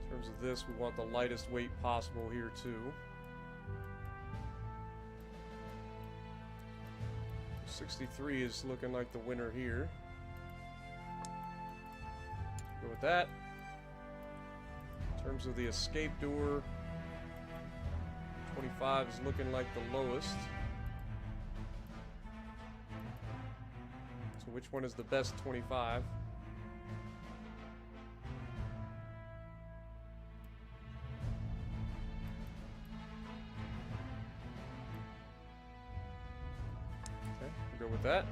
In terms of this, we want the lightest weight possible here too. 63 is looking like the winner here. Go with that. In terms of the escape door, 25 is looking like the lowest. So which one is the best 25? Go with that.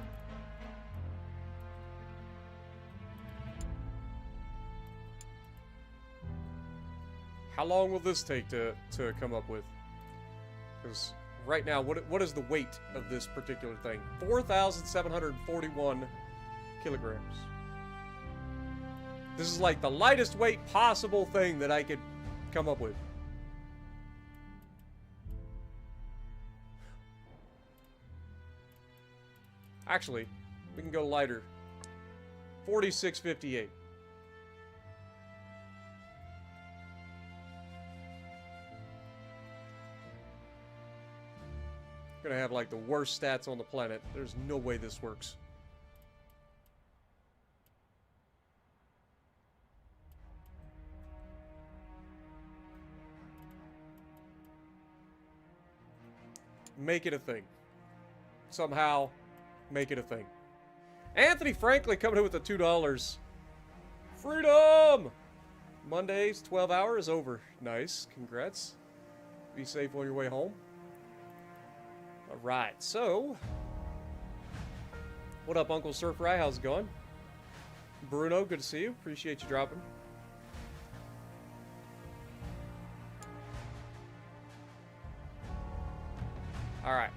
How long will this take to come up with? Because right now, what is the weight of this particular thing? 4,741 kilograms. This is like the lightest weight possible thing that I could come up with. Actually, we can go lighter. 4658. Gonna have like the worst stats on the planet. There's no way this works. Make it a thing. Somehow, make it a thing. Anthony Franklin coming in with the $2. Freedom! Monday's 12 hour is over. Nice. Congrats. Be safe on your way home. Alright, so... What up, Uncle Surf Rye? How's it going? Bruno, good to see you. Appreciate you dropping. Alright.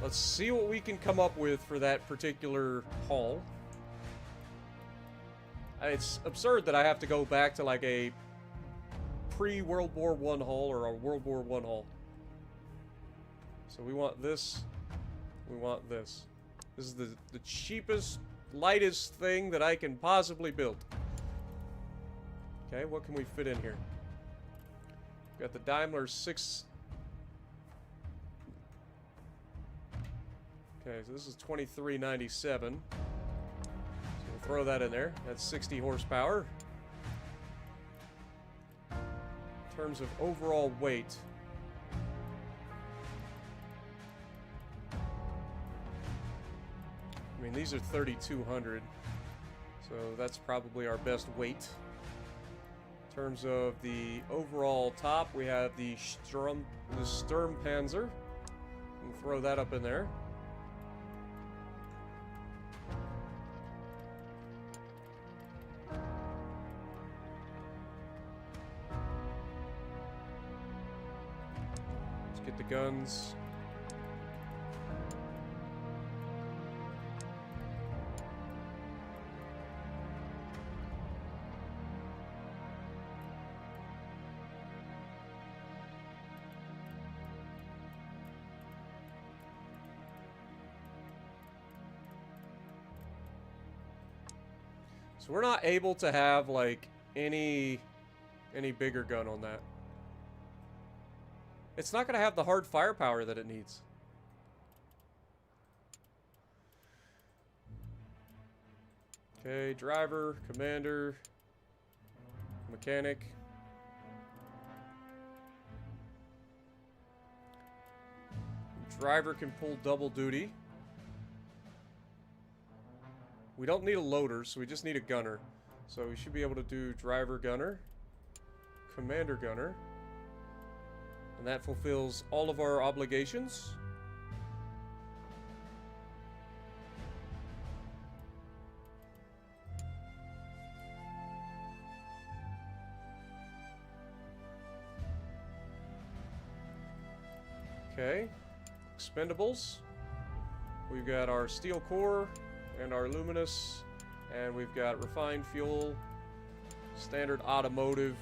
Let's see what we can come up with for that particular haul. It's absurd that I have to go back to like a pre-World War I haul or a World War I haul. So we want this. We want this. This is the cheapest, lightest thing that I can possibly build. Okay, what can we fit in here? Got the Daimler 6... Okay, so this is 2397. So we'll throw that in there. That's 60 horsepower. In terms of overall weight. I mean, these are 3,200. So that's probably our best weight. In terms of the overall top, we have the Sturmpanzer. We'll throw that up in there. Get the guns. So we're not able to have like any bigger gun on that. It's not going to have the hard firepower that it needs. Okay, driver, commander, mechanic. Driver can pull double duty. We don't need a loader, so we just need a gunner. So we should be able to do driver gunner, commander gunner. And that fulfills all of our obligations. Okay. Expendables. We've got our steel core and our luminous. And we've got refined fuel, standard automotive.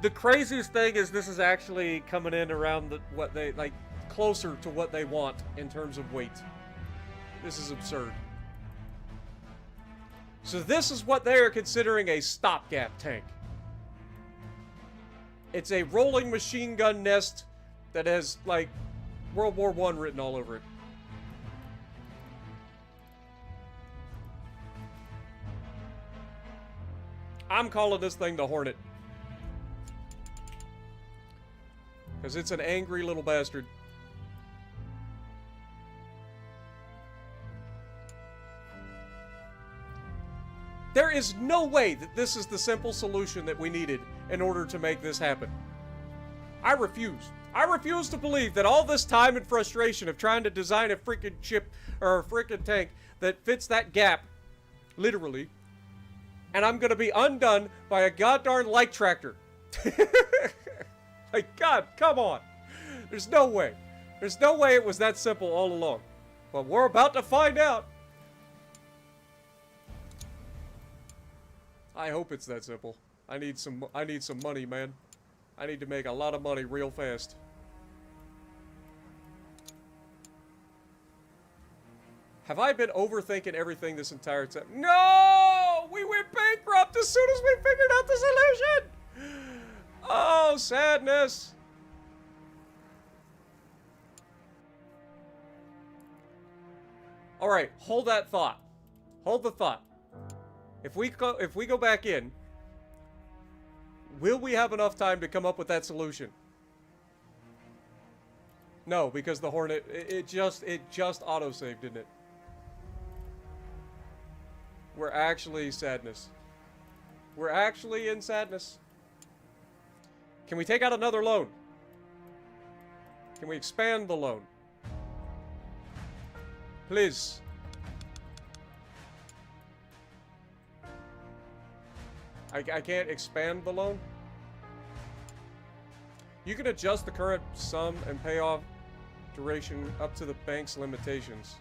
The craziest thing is this is actually coming in around what they like, closer to what they want in terms of weight. This is absurd. So this is what they are considering a stopgap tank. It's a rolling machine gun nest that has like World War I written all over it. I'm calling this thing the Hornet. Because it's an angry little bastard. There is no way that this is the simple solution that we needed in order to make this happen. I refuse. I refuse to believe that all this time and frustration of trying to design a freaking ship or a freaking tank that fits that gap, literally, and I'm going to be undone by a goddarn light tractor. Like, God, come on. There's no way. There's no way it was that simple all along. But we're about to find out. I hope it's that simple. I need some money, man. I need to make a lot of money real fast. Have I been overthinking everything this entire time? No! We went bankrupt as soon as we figured out the solution! Oh, sadness! Alright, hold that thought. Hold the thought. If we go back in, will we have enough time to come up with that solution? No, because the Hornet, it just autosaved, didn't it? We're actually sadness. We're actually in sadness. Can we take out another loan? Can we expand the loan? Please. I can't expand the loan? You can adjust the current sum and payoff duration up to the bank's limitations.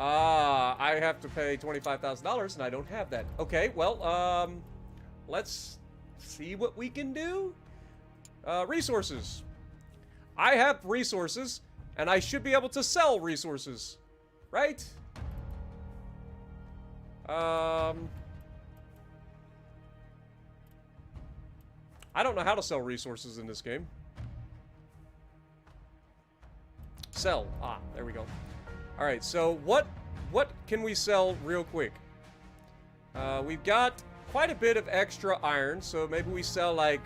I have to pay $25,000 and I don't have that. Okay, well, let's see what we can do. Resources. I have resources and I should be able to sell resources, right? I don't know how to sell resources in this game. Sell. Ah, there we go. Alright, so what can we sell real quick? We've got quite a bit of extra iron, so maybe we sell like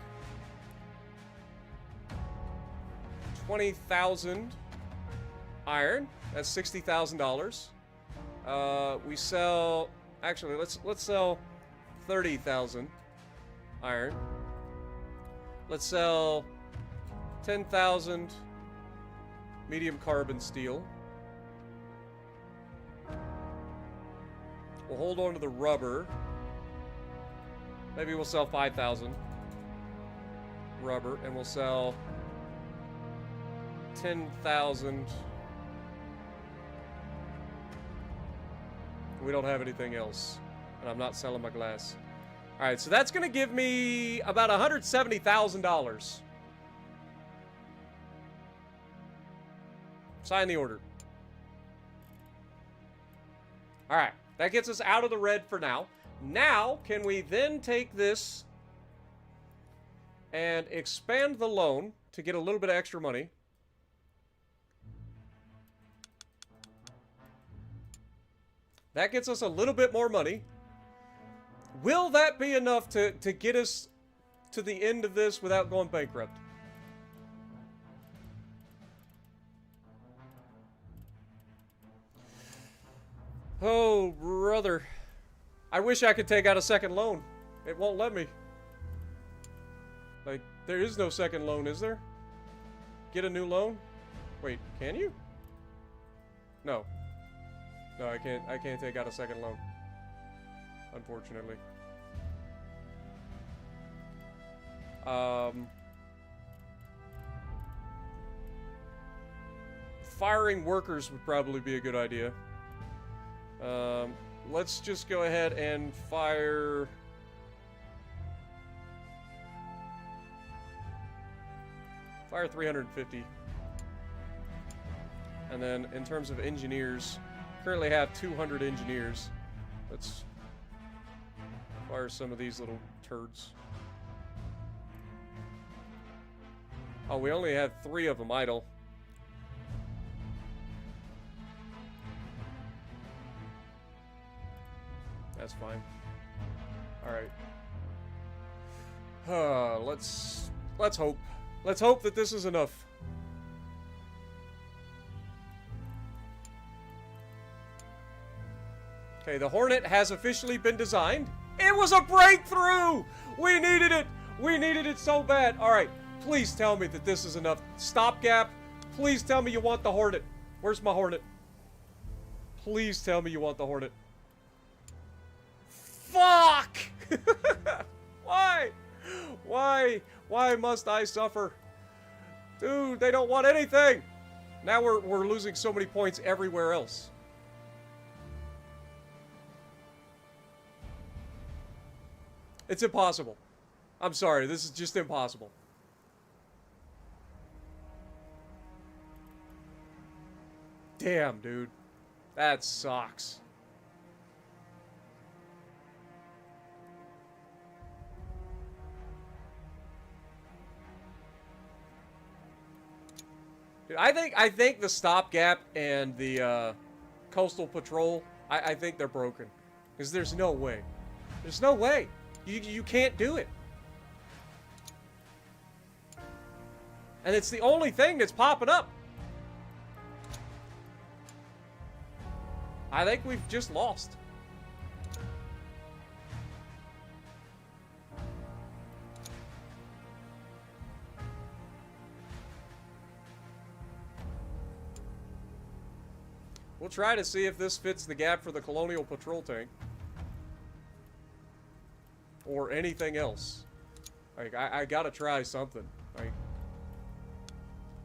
20,000 iron. That's $60,000. We sell... Actually, let's sell 30,000 iron. Let's sell 10,000 medium carbon steel. We'll hold on to the rubber. Maybe we'll sell 5,000 rubber, and we'll sell 10,000. We don't have anything else, and I'm not selling my glass. All right, so that's going to give me about $170,000. Sign the order. All right, that gets us out of the red for now. Now, can we then take this and expand the loan to get a little bit of extra money? That gets us a little bit more money. Will that be enough to get us to the end of this without going bankrupt? Oh, brother. I wish I could take out a second loan. It won't let me. Like, there is no second loan, is there? Get a new loan? Wait, can you? No. No, I can't take out a second loan. Unfortunately. Firing workers would probably be a good idea. Let's just go ahead and fire... Fire 350. And then, in terms of engineers, currently have 200 engineers. Let's fire some of these little turds. Oh, we only have 3 of them idle. That's fine. Alright. Let's hope. Let's hope that this is enough. Okay, the Hornet has officially been designed. It was a breakthrough! We needed it! We needed it so bad. Alright, please tell me that this is enough. Stopgap, please tell me you want the Hornet. Where's my Hornet? Please tell me you want the Hornet. Fuck! Why? Why must I suffer? Dude, they don't want anything! Now we're losing so many points everywhere else. It's impossible. I'm sorry, this is just impossible. damn, dude. That sucks. Dude, I think the stopgap and the coastal patrol, I think they're broken. Because there's no way. There's no way. You can't do it. And it's the only thing that's popping up. I think we've just lost. We'll try to see if this fits the gap for the Colonial Patrol tank. Or anything else. Like, I gotta try something. Like,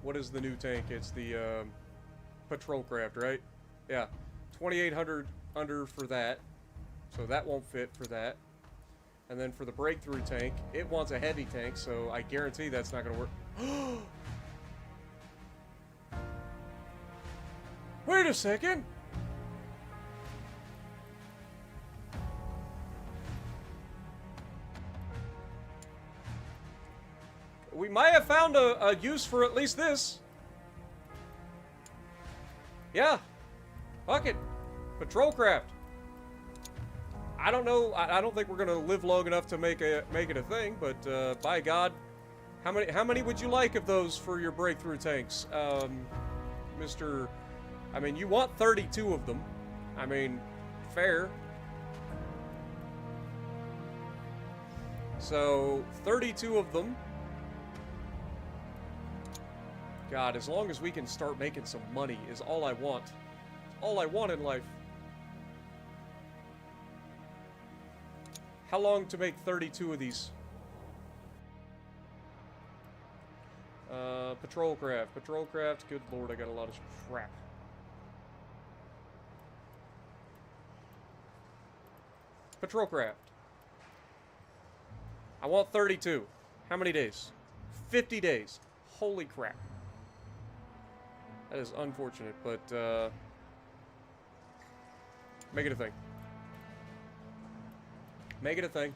what is the new tank? It's the Patrol Craft, right? Yeah. 2,800 under for that. So that won't fit for that. And then for the Breakthrough tank, it wants a heavy tank, so I guarantee that's not gonna work. Wait a second! We might have found a use for at least this. Yeah. Fuck it. Patrol craft. I don't know. I don't think we're gonna live long enough to make it a thing. But by God, how many would you like of those for your breakthrough tanks, Mr. I mean, you want 32 of them. I mean, fair. So 32 of them. God, as long as we can start making some money is all I want. It's all I want in life. How long to make 32 of these? Patrol craft. Patrol craft. Good lord, I got a lot of crap. Patrol craft. I want 32. How many days? 50 days. Holy crap. That is unfortunate, but, make it a thing. Make it a thing.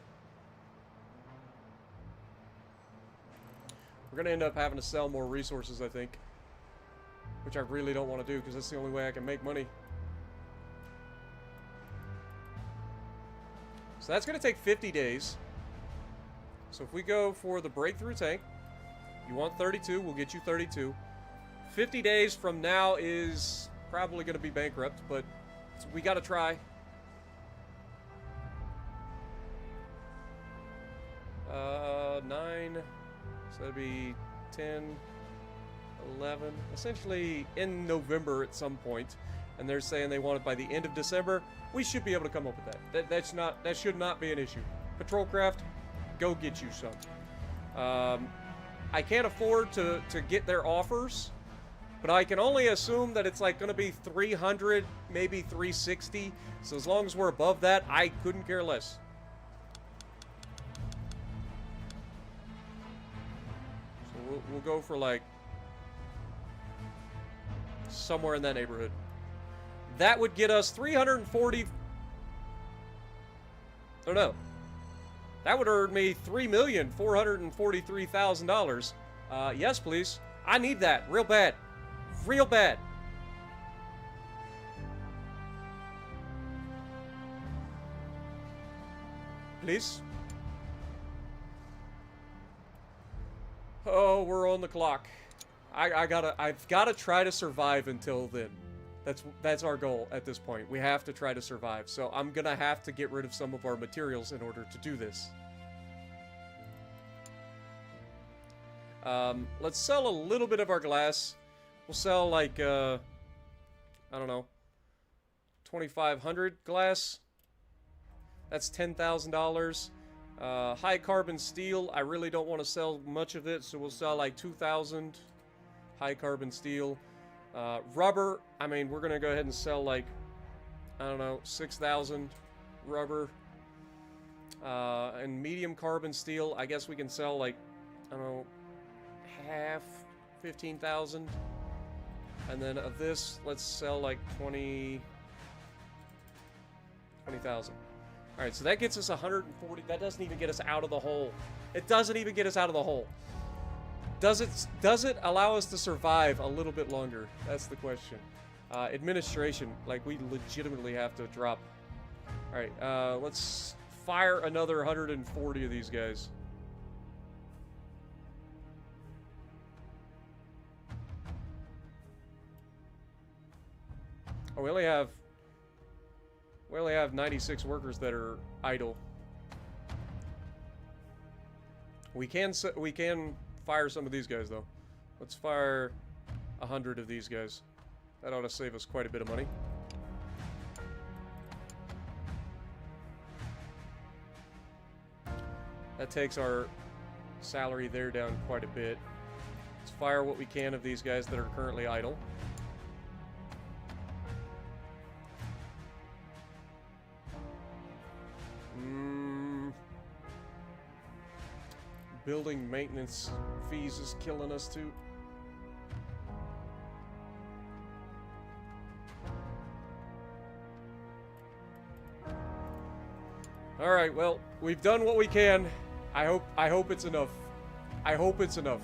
We're gonna end up having to sell more resources, I think. Which I really don't want to do, because that's the only way I can make money. So that's gonna take 50 days. So if we go for the breakthrough tank, you want 32, we'll get you 32. 50 days from now is probably going to be bankrupt, but we got to try. 9, so that'd be 10, 11, essentially in November at some point, and they're saying they want it by the end of December. We should be able to come up with that. That should not be an issue. Patrol craft, go get you some. I can't afford to get their offers. But I can only assume that it's like going to be 300, maybe 360. So as long as we're above that, I couldn't care less. So we'll go for like somewhere in that neighborhood. That would get us 340. Oh no. That would earn me $3,443,000. Yes, please. I need that real bad. Real bad. Please. Oh, we're on the clock. I've gotta try to survive until then. That's our goal at this point. We have to try to survive. So I'm gonna have to get rid of some of our materials in order to do this. Let's sell a little bit of our glass. We'll sell like, I don't know, 2,500 glass. That's $10,000. High carbon steel, I really don't want to sell much of it, so we'll sell like 2,000 high carbon steel. Rubber, I mean, we're going to go ahead and sell like, I don't know, 6,000 rubber. And medium carbon steel, I guess we can sell like, I don't know, half, 15,000. And then of this, let's sell like 20,000. All right, so that gets us 140. That doesn't even get us out of the hole. It doesn't even get us out of the hole. Does it allow us to survive a little bit longer? That's the question. Administration, like we legitimately have to drop. All right, let's fire another 140 of these guys. Oh, we only have 96 workers that are idle. We can fire some of these guys though. Let's fire 100 of these guys. That ought to save us quite a bit of money. That takes our salary there down quite a bit. Let's fire what we can of these guys that are currently idle. Building maintenance fees is killing us too. All right, well, we've done what we can. I hope it's enough. I hope it's enough.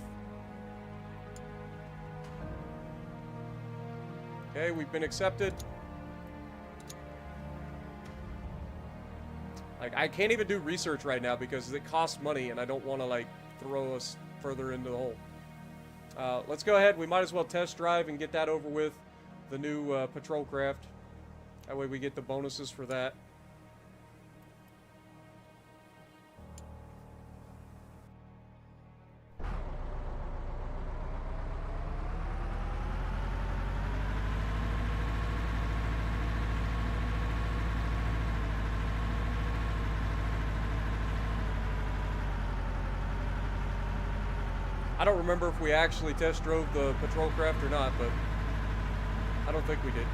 Okay, we've been accepted. Like, I can't even do research right now because it costs money and I don't want to, like, throw us further into the hole. Let's go ahead. We might as well test drive and get that over with. The new patrol craft. That way we get the bonuses for that. I don't remember if we actually test drove the patrol craft or not, but I don't think we did.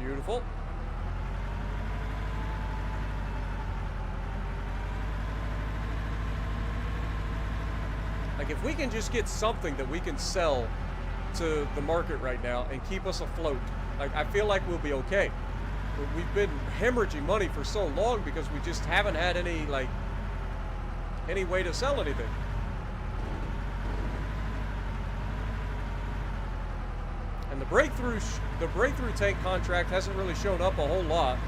Beautiful. Like, if we can just get something that we can sell to the market right now and keep us afloat, like, I feel like we'll be okay. But we've been hemorrhaging money for so long because we just haven't had any, like, any way to sell anything. And the breakthrough tank contract hasn't really shown up a whole lot.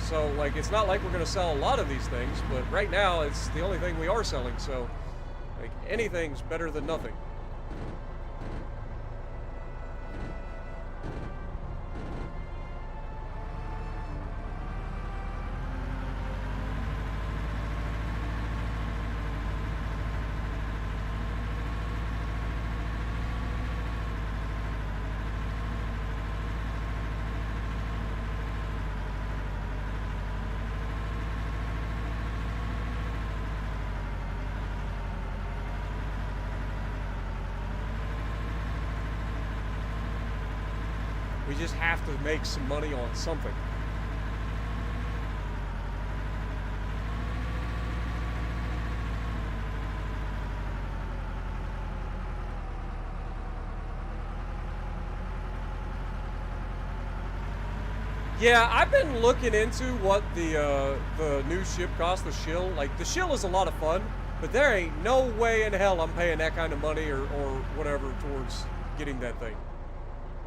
So, like, it's not like we're going to sell a lot of these things, but right now it's the only thing we are selling, so, like, anything's better than nothing. We just have to make some money on something. Yeah, I've been looking into what the new ship costs, the shill. Like, the shill is a lot of fun, but there ain't no way in hell I'm paying that kind of money or whatever towards getting that thing.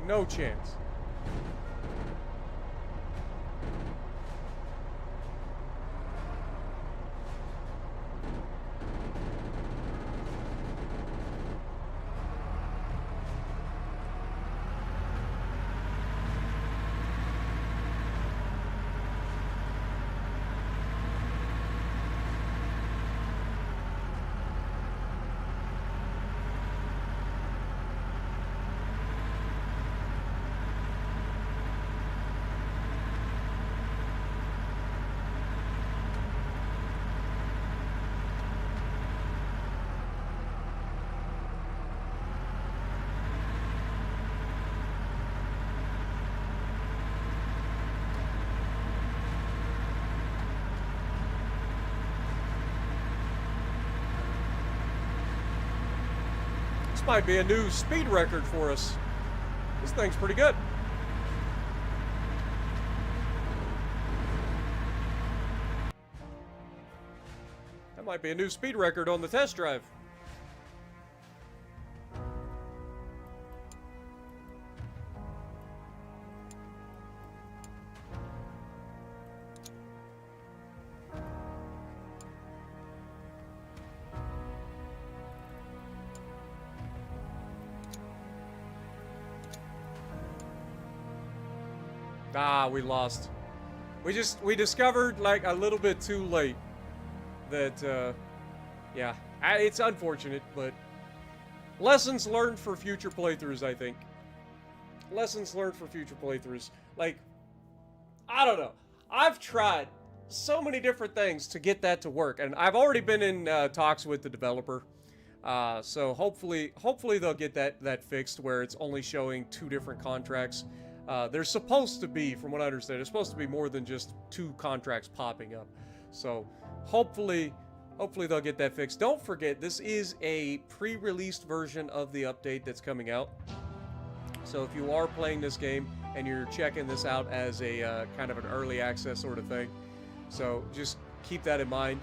No chance. might be a new speed record for us. This thing's pretty good. That might be a new speed record on the test drive. Ah, we lost. We discovered, like, a little bit too late that, yeah, it's unfortunate, but lessons learned for future playthroughs, I think. Lessons learned for future playthroughs. Like, I don't know. I've tried so many different things to get that to work, and I've already been in talks with the developer. So hopefully they'll get that fixed where it's only showing 2 different contracts. There's supposed to be, from what I understand, there's supposed to be more than just 2 contracts popping up. So hopefully they'll get that fixed. Don't forget, this is a pre-released version of the update that's coming out. So if you are playing this game and you're checking this out as a kind of an early access sort of thing, so just keep that in mind.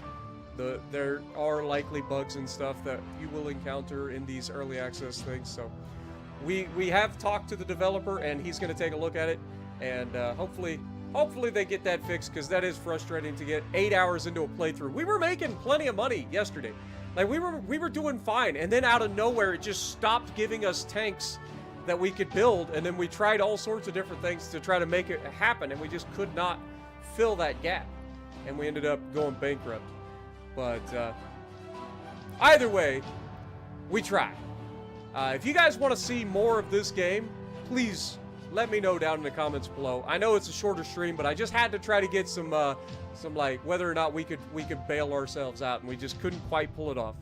There are likely bugs and stuff that you will encounter in these early access things. So we have talked to the developer, and he's going to take a look at it, and hopefully they get that fixed, because that is frustrating to get 8 hours into a playthrough. We were making plenty of money yesterday. Like, we were doing fine, and then out of nowhere it just stopped giving us tanks that we could build, and then we tried all sorts of different things to try to make it happen, and we just could not fill that gap, and we ended up going bankrupt. But either way, we tried. If you guys want to see more of this game, please let me know down in the comments below. I know it's a shorter stream, but I just had to try to get some like, whether or not we could bail ourselves out, and we just couldn't quite pull it off.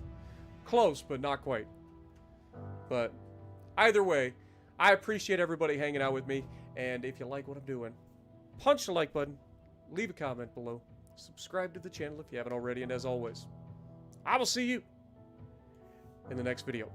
Close, but not quite. But either way, I appreciate everybody hanging out with me, and if you like what I'm doing, punch the like button, leave a comment below, subscribe to the channel if you haven't already, and as always, I will see you in the next video.